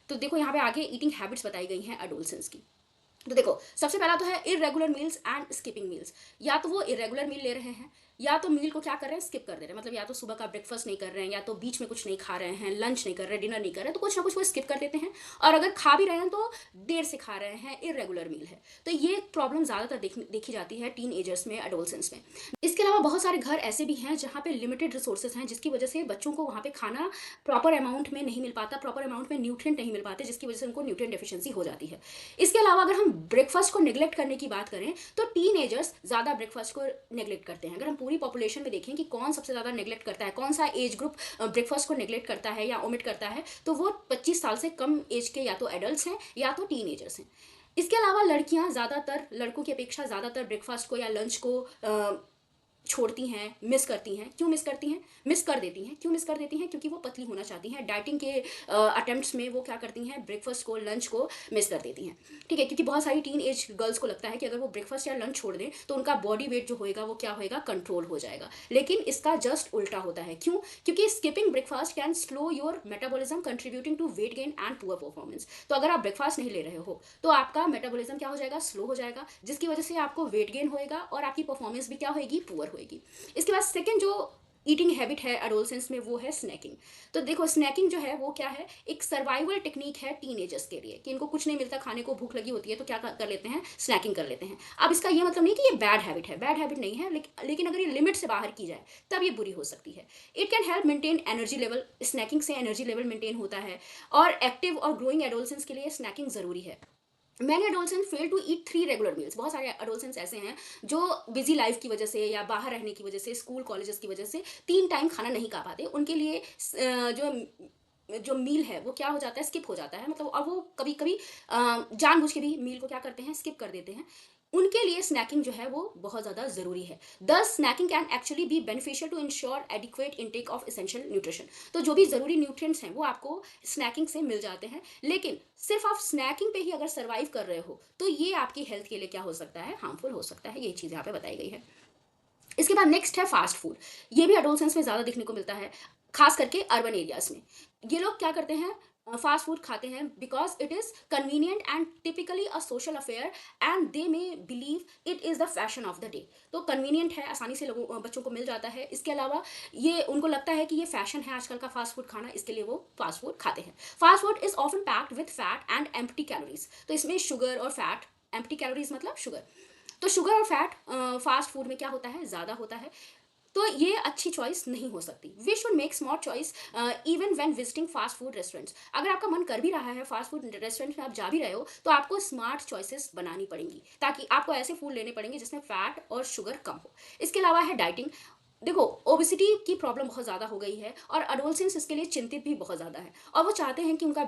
तो देखो यहाँ पे आगे ईटिंग हैबिट्स बताई गई हैं अडोलसेंस की। तो देखो, सबसे पहला तो है irregular meals and skipping meals. या तो वो इरेगुलर मील ले रहे हैं, या तो मील को क्या कर रहे हैं, स्किप कर दे रहे हैं। मतलब या तो सुबह का ब्रेकफास्ट नहीं कर रहे हैं, या तो बीच में कुछ नहीं खा रहे हैं, लंच नहीं कर रहे हैं, डिनर नहीं कर रहे हैं, तो कुछ ना कुछ वो स्किप कर देते हैं। और अगर खा भी रहे हैं तो देर से खा रहे हैं, इरेगुलर मील है। तो ये प्रॉब्लम ज़्यादातर देखी जाती है टीन एजर्स में, अडोलसेंस में। इसके अलावा बहुत सारे घर ऐसे भी हैं जहाँ पे लिमिटेड रिसोर्सेज हैं, जिसकी वजह से बच्चों को वहाँ पे खाना प्रॉपर अमाउंट में नहीं मिल पाता, प्रॉपर अमाउंट में न्यूट्रिएंट नहीं मिल पाते, जिसकी वजह से उनको न्यूट्रिएंट डेफिशिएंसी हो जाती है। इसके अलावा अगर हम ब्रेकफास्ट को नेग्लेक्ट करने की बात करें तो टीनेजर्स ज़्यादा ब्रेकफास्ट को नेग्लेक्ट करते हैं। अगर हम पूरी पॉपुलेशन में देखें कि कौन सबसे ज़्यादा नेग्लेक्ट करता है, कौन सा एज ग्रुप ब्रेकफास्ट को नेग्लेक्ट करता है या ओमिट करता है, तो वो 25 साल से कम एज के या तो एडल्ट हैं या तो टीनेजर्स हैं। इसके अलावा लड़कियां ज़्यादातर, लड़कों की अपेक्षा ज़्यादातर ब्रेकफास्ट को या लंच को छोड़ती हैं, मिस करती हैं। क्यों मिस करती हैं, मिस कर देती हैं, क्यों मिस कर देती हैं, क्योंकि वो पतली होना चाहती हैं। डाइटिंग के अटेम्प्ट्स में वो क्या करती हैं, ब्रेकफास्ट को, लंच को मिस कर देती हैं, ठीक है। क्योंकि बहुत सारी टीन एज गर्ल्स को लगता है कि अगर वो ब्रेकफास्ट या लंच छोड़ दें तो उनका बॉडी वेट जो होएगा वो क्या होएगा, कंट्रोल हो जाएगा। लेकिन इसका जस्ट उल्टा होता है। क्यों, क्योंकि skipping breakfast can slow your metabolism contributing to weight gain and poor performance. तो अगर आप ब्रेकफास्ट नहीं ले रहे हो तो आपका मेटाबॉलिज्म क्या हो जाएगा, स्लो हो जाएगा, जिसकी वजह से आपको वेट गेन होएगा और आपकी परफॉर्मेंस भी क्या होएगी, पुअर होएगी। इसके बाद सेकेंड जो ईटिंग हैबिट है एडोलसेंस में वो है स्नैकिंग। तो देखो स्नैकिंग जो है वो क्या है, एक सर्वाइवल टेक्निक है टीनेजर्स के लिए कि इनको कुछ नहीं मिलता खाने को, भूख लगी होती है तो क्या कर लेते हैं, स्नैकिंग कर लेते हैं। अब इसका ये मतलब नहीं कि ये बैड हैबिट है, बैड हैबिट नहीं है, लेकिन अगर ये लिमिट से बाहर की जाए तब ये बुरी हो सकती है। It can help maintain energy level, snacking से एनर्जी लेवल मेंटेन होता है। और एक्टिव और ग्रोइंग एडोलसेंस के लिए स्नैकिंग ज़रूरी है। Many adolescence fail to eat 3 regular meals. बहुत सारे एडोलसेंस ऐसे हैं जो बिजी लाइफ की वजह से या बाहर रहने की वजह से, स्कूल कॉलेजेस की वजह से 3 टाइम खाना नहीं खा पाते। उनके लिए जो जो मील है वो क्या हो जाता है, स्किप हो जाता है, मतलब। और वो कभी कभी जानबूझ के भी मील को क्या करते हैं, स्किप कर देते हैं। उनके लिए स्नैकिंग जो है वो बहुत ज़्यादा ज़रूरी है। The snacking can actually be beneficial to ensure adequate intake of essential nutrition. तो जो भी ज़रूरी न्यूट्रिएंट्स हैं वो आपको स्नैकिंग से मिल जाते हैं। लेकिन सिर्फ आप स्नैकिंग पे ही अगर सर्वाइव कर रहे हो तो ये आपकी हेल्थ के लिए क्या हो सकता है, हार्मफुल हो सकता है। ये चीज़ यहाँ पे बताई गई है। इसके बाद नेक्स्ट है फास्ट फूड। ये भी एडोलसेंस में ज़्यादा देखने को मिलता है, खास करके अर्बन एरियाज में। ये लोग क्या करते हैं, फास्ट फूड खाते हैं because it is convenient and typically a social affair and they may believe it is the fashion of the day. तो कन्वीनियंट है, आसानी से लोगों बच्चों को मिल जाता है। इसके अलावा ये उनको लगता है कि ये फैशन है आजकल का फास्ट फूड खाना, इसके लिए वो फास्ट फूड खाते हैं। Fast food is often packed with fat and empty calories. तो इसमें शुगर और फैट, एम्प्टी कैलोरीज मतलब शुगर, तो शुगर और फैट फास्ट फूड में क्या होता है, ज़्यादा होता है। तो ये अच्छी चॉइस नहीं हो सकती। We should make smart choice even when visiting fast food restaurants. अगर आपका मन कर भी रहा है, फास्ट फूड रेस्टोरेंट में आप जा भी रहे हो, तो आपको स्मार्ट चॉइसेस बनानी पड़ेंगी, ताकि आपको ऐसे फूड लेने पड़ेंगे जिसमें फैट और शुगर कम हो। इसके अलावा है डाइटिंग। देखो ओबिसिटी की प्रॉब्लम बहुत ज़्यादा हो गई है और अडोलसेंस इसके लिए चिंतित भी बहुत ज़्यादा है, और वो चाहते हैं कि उनका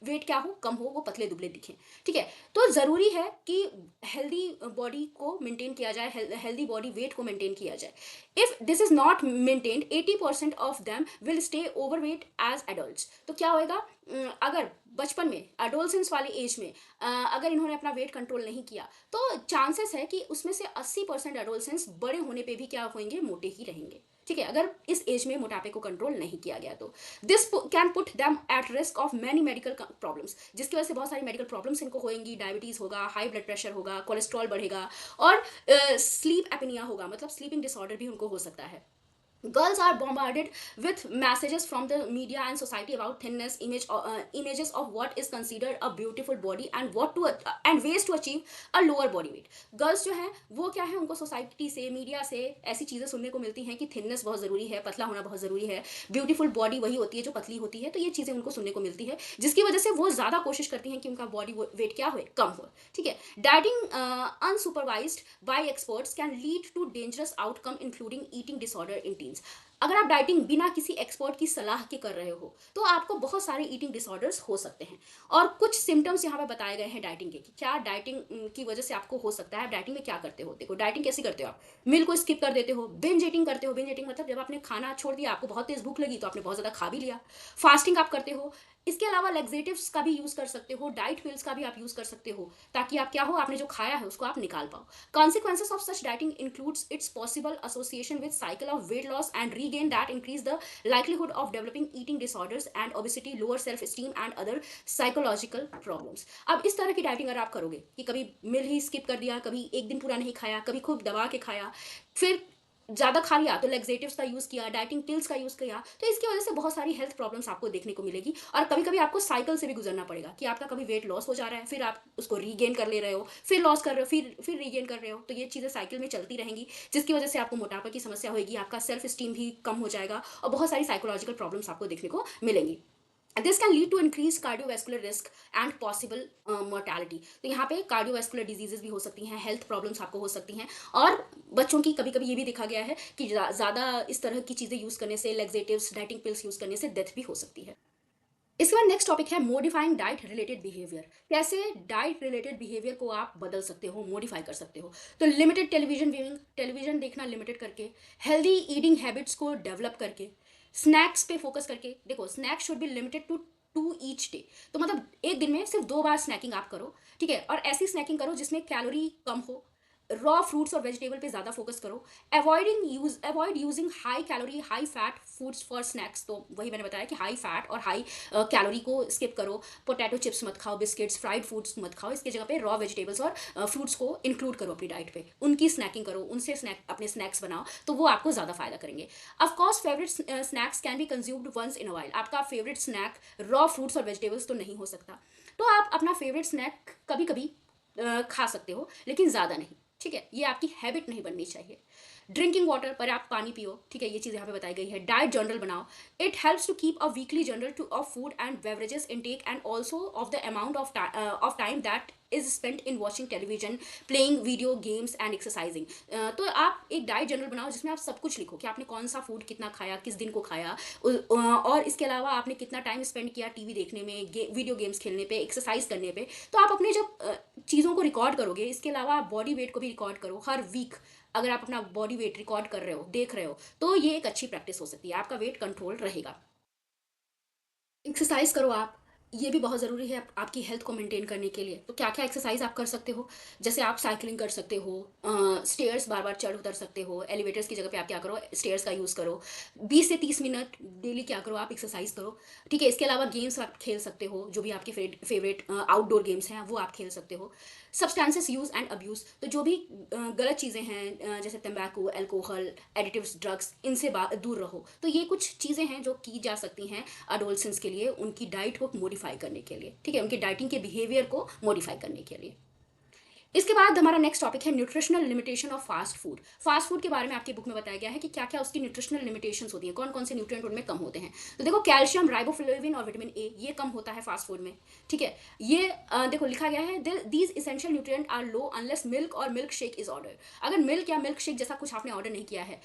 वेट क्या हो, कम हो, वो पतले दुबले दिखें। ठीक है, तो ज़रूरी है कि हेल्दी बॉडी को मेंटेन किया जाए, हेल्दी बॉडी वेट को मेंटेन किया जाए। If this is not maintained 80% of them will stay overweight as adults. तो क्या होएगा, अगर बचपन में एडोलसेंस वाले एज में अगर इन्होंने अपना वेट कंट्रोल नहीं किया तो चांसेस है कि उसमें से 80% एडोलसेंस बड़े होने पे भी क्या होंगे, मोटे ही रहेंगे। ठीक है, अगर इस एज में मोटापे को कंट्रोल नहीं किया गया तो this can put them at risk of many medical problems, जिसकी वजह से बहुत सारी मेडिकल प्रॉब्लम्स इनको होंगी। डायबिटीज़ होगा, हाई ब्लड प्रेशर होगा, कोलेस्ट्रॉल बढ़ेगा, और स्लीप एपनिया होगा, मतलब स्लीपिंग डिसऑर्डर भी उनको हो सकता है। Girls are bombarded with messages from the media and society about thinness, images of what is considered a beautiful body and and ways to achieve a lower body weight. Girls जो हैं वो क्या है, उनको सोसाइटी से, media से ऐसी चीज़ें सुनने को मिलती हैं कि थिननेस बहुत ज़रूरी है, पतला होना बहुत ज़रूरी है, ब्यूटीफुल बॉडी वही होती है जो पतली होती है। तो ये चीज़ें उनको सुनने को मिलती है, जिसकी वजह से वो ज़्यादा कोशिश करती हैं कि उनका बॉडी वेट क्या हो, कम हो। ठीक है, dieting unsupervised by experts can lead to dangerous outcome including eating disorder in teens. अगर आप डाइटिंग बिना किसी एक्सपर्ट की सलाह के कर रहे हो तो आपको बहुत सारे ईटिंग डिसऑर्डर्स हो सकते हैं। और कुछ सिम्टम्स यहाँ पे बताए गए हैं डाइटिंग के, कि क्या डाइटिंग की वजह से आपको हो सकता है। डाइटिंग में क्या करते हो, देखो डाइटिंग कैसे करते हो, आप मील को स्किप कर देते हो, बिंज ईटिंग करते हो। बिंज ईटिंग मतलब जब आपने खाना छोड़ दिया, आपको बहुत तेज भूख लगी तो आपने बहुत ज़्यादा खा भी लिया। फास्टिंग आप करते हो। इसके अलावा लेग्जेटिव्स का भी यूज़ कर सकते हो, डाइट पिल्स का भी आप यूज़ कर सकते हो, ताकि आप क्या हो, आपने जो खाया है उसको आप निकाल पाओ। Consequences of such dieting includes its possible association with cycle of weight loss and regain that increase the likelihood of developing eating disorders and obesity, lower self-esteem and other psychological problems. अब इस तरह की dieting अगर आप करोगे कि कभी मील ही skip कर दिया, कभी एक दिन पूरा नहीं खाया, कभी खूब दबा के खाया, फिर ज़्यादा खा लिया तो लेग्जेटिव्स का यूज़ किया, डाइटिंग पिल्स का यूज़ किया, तो इसकी वजह से बहुत सारी हेल्थ प्रॉब्लम्स आपको देखने को मिलेगी। और कभी कभी आपको साइकिल से भी गुजरना पड़ेगा कि आपका कभी वेट लॉस हो जा रहा है, फिर आप उसको रीगेन कर ले रहे हो, फिर लॉस कर रहे हो, फिर रीगेन कर रहे हो। तो ये चीज़ें साइकिल में चलती रहेंगी, जिसकी वजह से आपको मोटापा की समस्या होगी, आपका सेल्फ स्टीम भी कम हो जाएगा, और बहुत सारी साइकोलॉजिकल प्रॉब्लम्स आपको देखने को मिलेंगी। This can lead to increase cardiovascular risk and possible mortality. तो यहाँ पे कार्डियोवैस्कुलर डिजीजेज भी हो सकती हैं, हेल्थ प्रॉब्लम्स आपको हो सकती हैं। और बच्चों की कभी कभी ये भी देखा गया है कि ज़्यादा इस तरह की चीज़ें यूज़ करने से, लेग्जेटिव्स, डाइटिंग पिल्स यूज़ करने से डेथ भी हो सकती है। इसके बाद नेक्स्ट टॉपिक है मॉडिफाइंग डाइट रिलेटेड बिहेवियर। कैसे डाइट रिलेटेड बिहेवियर को आप बदल सकते हो, मॉडिफाई कर सकते हो। तो लिमिटेड टेलीविजन व्यूइंग, टेलीविजन देखना लिमिटेड करके, हेल्दी ईटिंग हैबिट्स को डेवलप करके, स्नैक्स पे फोकस करके। देखो snacks should be limited to each day. तो मतलब एक दिन में सिर्फ 2 बार स्नैकिंग आप करो। ठीक है, और ऐसी स्नैकिंग करो जिसमें कैलोरी कम हो, रॉ फ्रूट्स और वेजिटेबल पे ज़्यादा फोकस करो। Avoid using high calorie high fat foods for snacks. तो वही मैंने बताया कि हाई फैट और हाई कैलोरी को स्किप करो। पोटैटो चिप्स मत खाओ, बिस्किट्स, फ्राइड फूड्स मत खाओ। इसकी जगह पे रॉ वेजिटेबल्स और फ्रूट्स को इंक्लूड करो अपनी डाइट पे, उनकी स्नैकिंग करो, उनसे अपने स्नैक्स बनाओ, तो वो आपको ज़्यादा फायदा करेंगे। Of course favourite snacks can be consumed once in a while. आपका फेवरेट स्नैक रॉ फ्रूट्स और वेजिटेबल्स तो नहीं हो सकता, तो आप अपना फेवरेट स्नैक कभी कभी खा सकते हो, लेकिन ज़्यादा नहीं। ठीक है, ये आपकी हैबिट नहीं बननी चाहिए। ड्रिंकिंग वाटर, पर आप पानी पियो। ठीक है, ये चीज़ यहाँ पे बताई गई है। डाइट जर्नल बनाओ। It helps to keep a weekly journal to of food and beverages intake and also of the amount of time that is spent in watching television, playing video games and exercising. तो आप एक diet journal बनाओ जिसमें आप सब कुछ लिखो कि आपने कौन सा फूड कितना खाया, किस दिन को खाया, और इसके अलावा आपने कितना टाइम स्पेंड किया टीवी देखने में, वीडियो गेम्स खेलने पे, एक्सरसाइज करने पे। तो आप अपने जब चीज़ों को रिकॉर्ड करोगे, इसके अलावा आप बॉडी वेट को भी रिकॉर्ड करो हर वीक। अगर आप अपना बॉडी वेट रिकॉर्ड कर रहे हो, देख रहे हो, तो ये एक अच्छी प्रैक्टिस हो सकती है, आपका वेट कंट्रोल रहेगा। एक्सरसाइज करो आप, ये भी बहुत ज़रूरी है आपकी हेल्थ को मेंटेन करने के लिए। तो क्या क्या एक्सरसाइज आप कर सकते हो, जैसे आप साइकिलिंग कर सकते हो, स्टेयर्स बार बार चढ़ उतर सकते हो। एलिवेटर्स की जगह पे आप क्या करो, स्टेयर्स का यूज़ करो। 20 से 30 मिनट डेली क्या करो, आप एक्सरसाइज करो। ठीक है, इसके अलावा गेम्स आप खेल सकते हो, जो भी आपके फेवरेट आउटडोर गेम्स हैं वो आप खेल सकते हो। सब्सटेंसेस यूज़ एंड अब्यूज़, तो जो भी गलत चीज़ें हैं जैसे तंबाकू, अल्कोहल, एडिटिव्स, ड्रग्स, इनसे दूर रहो। तो ये कुछ चीज़ें हैं जो की जा सकती हैं अडोलसेंस के लिए, उनकी डाइट को मॉडिफाई करने के लिए। ठीक है, उनकी डाइटिंग के बिहेवियर को मॉडिफाई करने के लिए। इसके बाद हमारा नेक्स्ट टॉपिक है nutritional limitation of fast food. Fast food के बारे में आपकी बुक में बताया गया है कि क्या क्या उसकी न्यूट्रिशनल लिमिटेशंस होती हैं, कौन कौन से न्यूट्रिएंट उनमें कम होते हैं। तो देखो, कैल्शियम, राइबोफ्लेविन और विटामिन ए, ये कम होता है फास्ट फूड में। ठीक है, ये देखो लिखा गया है, these essential nutrient are low unless milk और मिल्क शेक इज ऑर्डर। अगर मिल्क या मिल्क शेक जैसा कुछ आपने ऑर्डर नहीं किया है,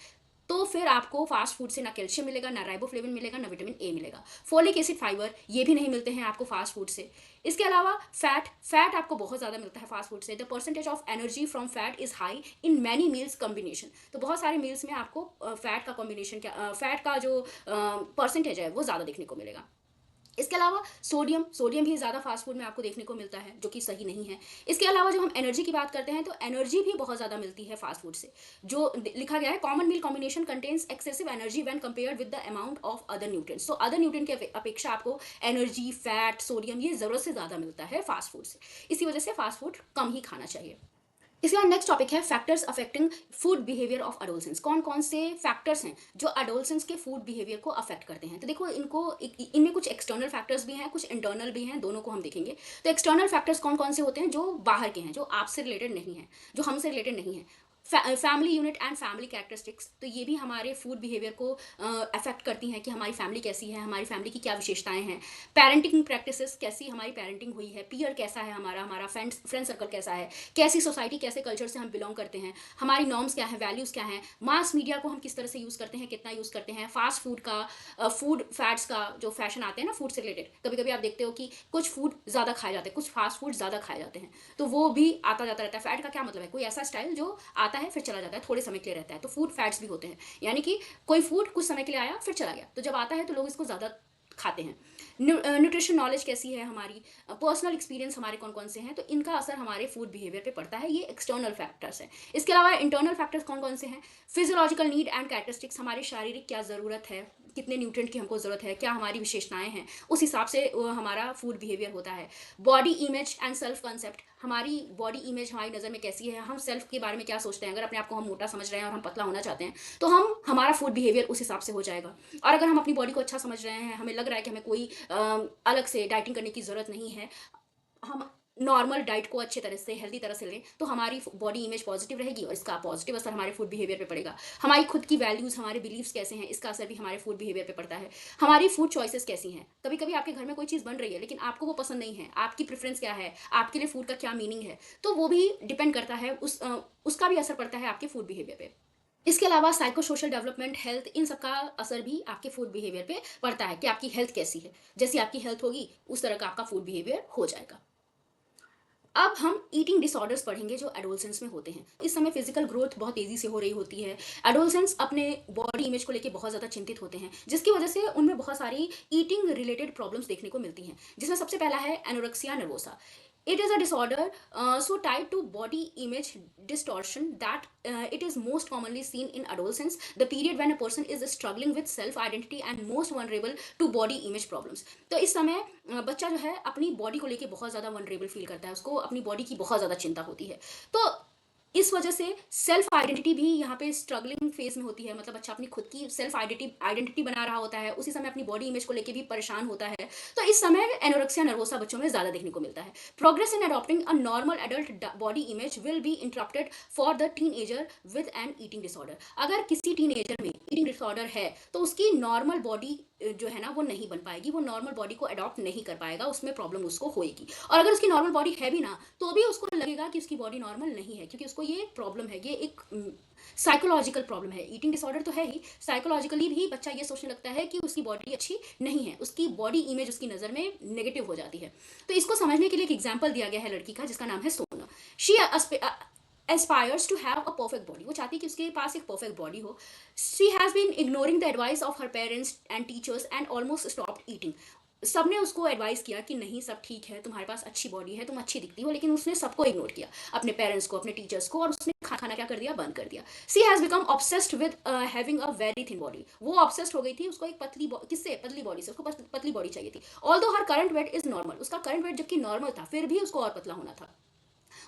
तो फिर आपको फास्ट फूड से ना कैल्शियम मिलेगा, ना राइबोफ्लेविन मिलेगा, ना विटामिन ए मिलेगा। फोलिक एसिड, फाइबर, ये भी नहीं मिलते हैं आपको फास्ट फूड से। इसके अलावा फैट आपको बहुत ज़्यादा मिलता है फास्ट फूड से। The percentage of energy from fat is high in many meals combination. तो बहुत सारे मील्स में आपको फैट का कॉम्बिनेशन, फैट का जो परसेंटेज है वो ज़्यादा देखने को मिलेगा। इसके अलावा सोडियम भी ज़्यादा फास्ट फूड में आपको देखने को मिलता है, जो कि सही नहीं है। इसके अलावा जब हम एनर्जी की बात करते हैं, तो एनर्जी भी बहुत ज़्यादा मिलती है फास्ट फूड से। जो लिखा गया है, common meal combination contains excessive energy when compared with the amount of other nutrients. तो अदर न्यूट्रिएंट की अपेक्षा आपको एनर्जी, फैट, सोडियम, ये ज़रूरत से ज़्यादा मिलता है फास्ट फूड से। इसी वजह से फास्ट फूड कम ही खाना चाहिए। इसके बाद नेक्स्ट टॉपिक है factors affecting food behaviour of adolescence. कौन कौन से फैक्टर्स हैं जो अडोलसेंस के फूड बिहेवियर को अफेक्ट करते हैं। तो देखो, इनमें कुछ एक्सटर्नल फैक्टर्स भी हैं, कुछ इंटरनल भी हैं, दोनों को हम देखेंगे। तो एक्सटर्नल फैक्टर्स कौन कौन से होते हैं, जो बाहर के हैं, जो आपसे रिलेटेड नहीं है, जो हमसे रिलेटेड नहीं है। Family unit and family characteristics, तो ये भी हमारे फूड बिहेवियर को अफेक्ट करती हैं कि हमारी फैमिली कैसी है, हमारी फैमिली की क्या विशेषताएं हैं। पेरेंटिंग प्रैक्टिसेस, कैसी हमारी पेरेंटिंग हुई है, पीयर कैसा है हमारा, हमारा फ्रेंड सर्कल कैसा है, कैसी सोसाइटी, कैसे कल्चर से हम बिलोंग करते हैं, हमारी नॉर्म्स क्या है, वैल्यूज़ क्या हैं। मास मीडिया को हम किस तरह से यूज़ करते हैं, कितना यूज़ करते हैं। फास्ट फूड का, फूड फैट्स का जो फैशन आते हैं ना फूड से रिलेटेड, कभी कभी आप देखते हो कि कुछ फूड ज़्यादा खाए जाते हैं, कुछ फास्ट फूड ज़्यादा खाए जाते हैं, तो वो भी आता जाता रहता है। फैट का क्या मतलब है, कोई ऐसा स्टाइल जो आता है फिर चला जाता है, थोड़े समय के लिए रहता है। तो फूड फैट्स भी होते हैं, यानी कि कोई फूड कुछ समय के लिए आया फिर चला गया, तो जब आता है तो लोग इसको ज़्यादा खाते हैं। न्यूट्रिशन नॉलेज कैसी है हमारी, पर्सनल एक्सपीरियंस हमारे कौन कौन से हैं, तो इनका असर हमारे फूड बिहेवियर पे पड़ता है। ये एक्सटर्नल फैक्टर्स हैं। इसके अलावा इंटरनल फैक्टर्स कौन कौन से हैं, फिजियोलॉजिकल नीड एंड कैरेक्टरिस्टिक्स, हमारी शारीरिक क्या ज़रूरत है, कितने न्यूट्रिएंट की हमको ज़रूरत है, क्या हमारी विशेषताएं हैं, उस हिसाब से हमारा फूड बिहेवियर होता है। Body image and self concept, हमारी बॉडी इमेज हमारी नज़र में कैसी है, हम सेल्फ के बारे में क्या सोचते हैं। अगर अपने आप को हम मोटा समझ रहे हैं और हम पतला होना चाहते हैं, तो हमारा फूड बिहेवियर उस हिसाब से हो जाएगा। और अगर हम अपनी बॉडी को अच्छा समझ रहे हैं, हमें लग रहा है कि हमें कोई अलग से डाइटिंग करने की ज़रूरत नहीं है, हम नॉर्मल डाइट को अच्छे तरह से, हेल्दी तरह से लें, तो हमारी बॉडी इमेज पॉजिटिव रहेगी और इसका पॉजिटिव असर हमारे फूड बिहेवियर पे पड़ेगा। हमारी खुद की वैल्यूज़, हमारे बिलीव्स कैसे हैं, इसका असर भी हमारे फूड बिहेवियर पे पड़ता है। हमारी फूड चॉइसेस कैसी हैं, कभी कभी आपके घर में कोई चीज़ बन रही है लेकिन आपको वो पसंद नहीं है, आपकी प्रेफरेंस क्या है, आपके लिए फूड का क्या मीनिंग है, तो वो भी डिपेंड करता है, उसका भी असर पड़ता है आपके फूड बिहेवियर पे। इसके अलावा साइको सोशल डेवलपमेंट, हेल्थ, इन सब का असर भी आपके फूड बिहेवियर पे पड़ता है कि आपकी हेल्थ कैसी है। जैसी आपकी हेल्थ होगी उस तरह का आपका फूड बिहेवियर हो जाएगा। अब हम ईटिंग डिसऑर्डर्स पढ़ेंगे जो एडोलसेंस में होते हैं। इस समय फिजिकल ग्रोथ बहुत तेज़ी से हो रही होती है। एडोलसेंस अपने बॉडी इमेज को लेकर बहुत ज़्यादा चिंतित होते हैं, जिसकी वजह से उनमें बहुत सारी ईटिंग रिलेटेड प्रॉब्लम्स देखने को मिलती हैं, जिसमें सबसे पहला है anorexia nervosa. It is a disorder so tied to body image distortion that it is most commonly seen in adolescence, the period when a person is struggling with self identity and most vulnerable to body image problems. तो इस समय बच्चा जो है अपनी body को लेके बहुत ज़्यादा वनरेबल फील करता है, उसको अपनी बॉडी की बहुत ज़्यादा चिंता होती है। तो इस वजह से सेल्फ आइडेंटिटी भी यहाँ पे स्ट्रगलिंग फेज में होती है, मतलब बच्चा अपनी खुद की सेल्फ आइडेंटिटी बना रहा होता है, उसी समय अपनी बॉडी इमेज को लेके भी परेशान होता है। तो इस समय एनोरेक्सिया नर्वोसा बच्चों में ज़्यादा देखने को मिलता है। Progress in adopting a normal adult body image will be interrupted for the teenager with an eating disorder. अगर किसी टीनएजर में ईटिंग डिसऑर्डर है तो उसकी नॉर्मल बॉडी जो है ना वो नहीं बन पाएगी, वो नॉर्मल बॉडी को अडॉप्ट नहीं कर पाएगा, उसमें प्रॉब्लम उसको होएगी। और अगर उसकी नॉर्मल बॉडी है भी ना तो भी उसको लगेगा कि उसकी बॉडी नॉर्मल नहीं है, क्योंकि उसको ये प्रॉब्लम है, ये एक साइकोलॉजिकल प्रॉब्लम है। ईटिंग डिसऑर्डर तो है ही, साइकोलॉजिकली भी बच्चा ये सोचने लगता है कि उसकी बॉडी अच्छी नहीं है, उसकी बॉडी इमेज उसकी नज़र में नेगेटिव हो जाती है। तो इसको समझने के लिए एक एग्जाम्पल दिया गया है लड़की का जिसका नाम है सोना। She aspires to have a perfect body, वो चाहती है कि उसके पास एक परफेक्ट बॉडी हो। she has been ignoring the advice of her parents and teachers and almost stopped eating। सबने उसको एडवाइस किया कि नहीं सब ठीक है, तुम्हारे पास अच्छी बॉडी है, तुम अच्छी दिखती हो, लेकिन उसने सबको इग्नोर किया, अपने पेरेंट्स को, अपने टीचर्स को, और उसने खाना क्या कर दिया, बंद कर दिया। She has become obsessed with having a very thin body. वो ऑब्सेस्ड हो गई थी, उसको एक किससे, पतली बॉडी से, उसको पतली बॉडी चाहिए थी। Although her current weight is normal, उसका करंट वेट जबकि नॉर्मल था, फिर भी उसको और पतला होना था।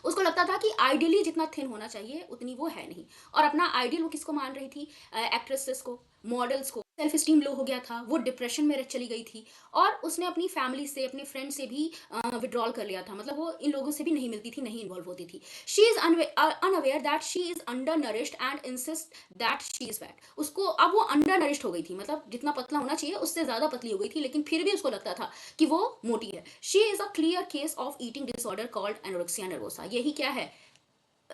उसको लगता था कि आइडियली जितना थिन होना चाहिए उतनी वो है नहीं। और अपना आइडियल वो किसको मान रही थी, एक्ट्रेसेस को, मॉडल्स को। सेल्फ स्टीम लो हो गया था, वो डिप्रेशन में चली गई थी, और उसने अपनी फैमिली से, अपने फ्रेंड से भी विड्रॉल कर लिया था, मतलब वो इन लोगों से भी नहीं मिलती थी, नहीं इन्वॉल्व होती थी। She is unaware that she is under nourished and insist that she is fat. उसको अब वो अंडर नरिश्ड हो गई थी, मतलब जितना पतला होना चाहिए उससे ज़्यादा पतली हो गई थी, लेकिन फिर भी उसको लगता था कि वो मोटी है। She is a clear case of eating disorder called anorexia nervosa. यही क्या है,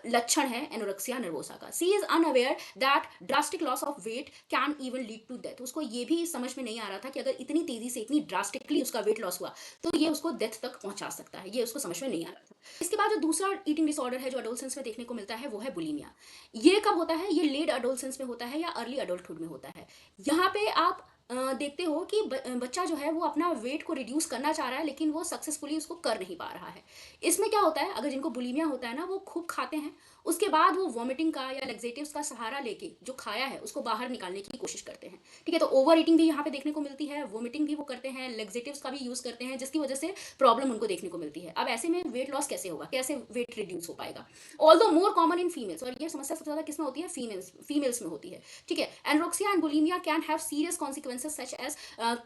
लक्षण है एनोरेक्सिया नर्वोसा का। She is unaware that drastic loss of weight can even lead to death. उसको ये भी समझ में नहीं आ रहा था कि अगर इतनी तेजी से, इतनी ड्रास्टिकली उसका वेट लॉस हुआ तो ये उसको डेथ तक पहुंचा सकता है, ये उसको समझ में नहीं आ रहा था। इसके बाद जो दूसरा ईटिंग डिसऑर्डर है जो अडोलसेंस में देखने को मिलता है वो है बुलिमिया। ये कब होता है, ये लेट अडोलसेंस में होता है या अर्ली अडल्टहुड में होता है। यहाँ पे आप देखते हो कि बच्चा जो है वो अपना वेट को रिड्यूस करना चाह रहा है, लेकिन वो सक्सेसफुली उसको कर नहीं पा रहा है। इसमें क्या होता है, अगर जिनको बुलिमिया होता है ना, वो खूब खाते हैं, उसके बाद वो वॉमिटिंग का या लेग्जेटिव्स का सहारा लेके जो खाया है उसको बाहर निकालने की कोशिश करते हैं। ठीक है, तो ओवर ईटिंग भी यहाँ पे देखने को मिलती है, वॉमिटिंग भी वो करते हैं, लेग्जेटिव्स का भी यूज़ करते हैं, जिसकी वजह से प्रॉब्लम उनको देखने को मिलती है। अब ऐसे में वेट लॉस कैसे होगा, कैसे वेट रिड्यूस हो पाएगा। Although more common in females, और ये समस्या सबसे ज़्यादा किसमें होती है, फीमेल्स में होती है। ठीक है, anorexia and bulimia can have serious consequences such as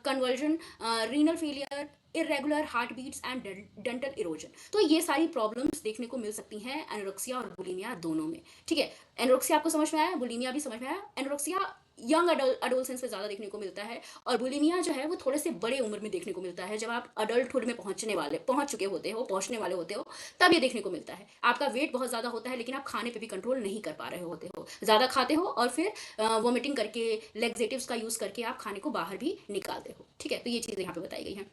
conversion, renal failure, irregular heart beats and dental erosion. तो ये सारी प्रॉब्लम्स देखने को मिल सकती हैं एनोरेक्सिया और बुलिमिया दोनों में। ठीक है, एनोरेक्सिया आपको समझ में आया, बुलिमिया भी समझ में आया। एनोरेक्सिया यंग अडोलसेंस में ज़्यादा देखने को मिलता है, और बुलिमिया जो है वो थोड़े से बड़े उम्र में देखने को मिलता है, जब आप अडल्टहुड में पहुंच चुके होते हो, पहुंचने वाले होते हो, तब ये देखने को मिलता है। आपका वेट बहुत ज़्यादा होता है लेकिन आप खाने पे भी कंट्रोल नहीं कर पा रहे होते हो, ज़्यादा खाते हो और फिर वॉमिटिंग करके, लेग्जेटिव्स का यूज़ करके आप खाने को बाहर भी निकालते हो। ठीक है, तो ये चीज़ें यहाँ पे बताई गई हैं।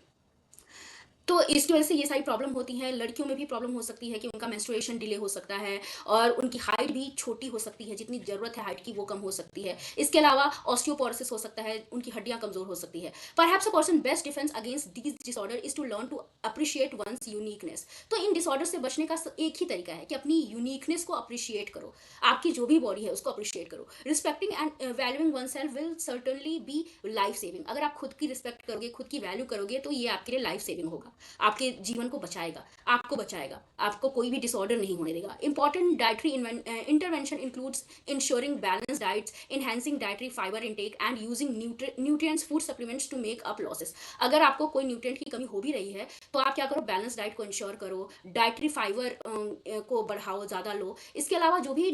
तो इसकी वजह से ये सारी प्रॉब्लम होती है। लड़कियों में भी प्रॉब्लम हो सकती है कि उनका मेंस्ट्रुएशन डिले हो सकता है, और उनकी हाइट भी छोटी हो सकती है, जितनी ज़रूरत है हाइट की वो कम हो सकती है। इसके अलावा ऑस्टियोपोरोसिस हो सकता है, उनकी हड्डियां कमज़ोर हो सकती है। Perhaps a person best defence against these disorder is to learn to appreciate one's uniqueness. तो इन डिसऑर्डर से बचने का एक ही तरीका है कि अपनी यूनिकनेस को अप्रिशिएट करो, आपकी जो भी बॉडी है उसको अप्रिशिएट करो। Respecting and valuing oneself will certainly be life saving. अगर आप खुद की रिस्पेक्ट करोगे, खुद की वैल्यू करोगे, तो ये आपके लिए लाइफ सेविंग होगा, आपके जीवन को बचाएगा, आपको बचाएगा, आपको कोई भी डिसऑर्डर नहीं होने देगा। Important dietary intervention includes ensuring balance diets, enhancing dietary fiber intake and using nutrients food supplements to make up losses। अगर आपको कोई न्यूट्रिएंट की कमी हो भी रही है तो आप क्या करो, बैलेंस डाइट को इंश्योर करो, डाइटरी फाइबर को बढ़ाओ, ज़्यादा लो। इसके अलावा जो भी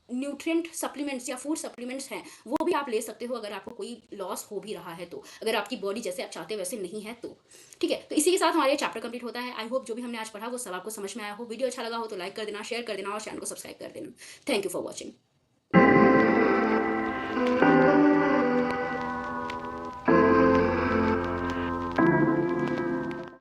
न्यूट्रिएंट सप्लीमेंट्स या फूड सप्लीमेंट्स हैं वो भी आप ले सकते हो, अगर आपको कोई लॉस हो भी रहा है तो, अगर आपकी बॉडी जैसे आप चाहते हो वैसे नहीं है तो। ठीक है, तो इसी के साथ हमारा ये चैप्टर कंप्लीट होता है। आई होप जो भी हमने आज पढ़ा वो सब आपको समझ में आया हो। वीडियो अच्छा लगा हो तो लाइक कर देना, शेयर कर देना और चैनल को सब्सक्राइब कर देना। Thank you for watching.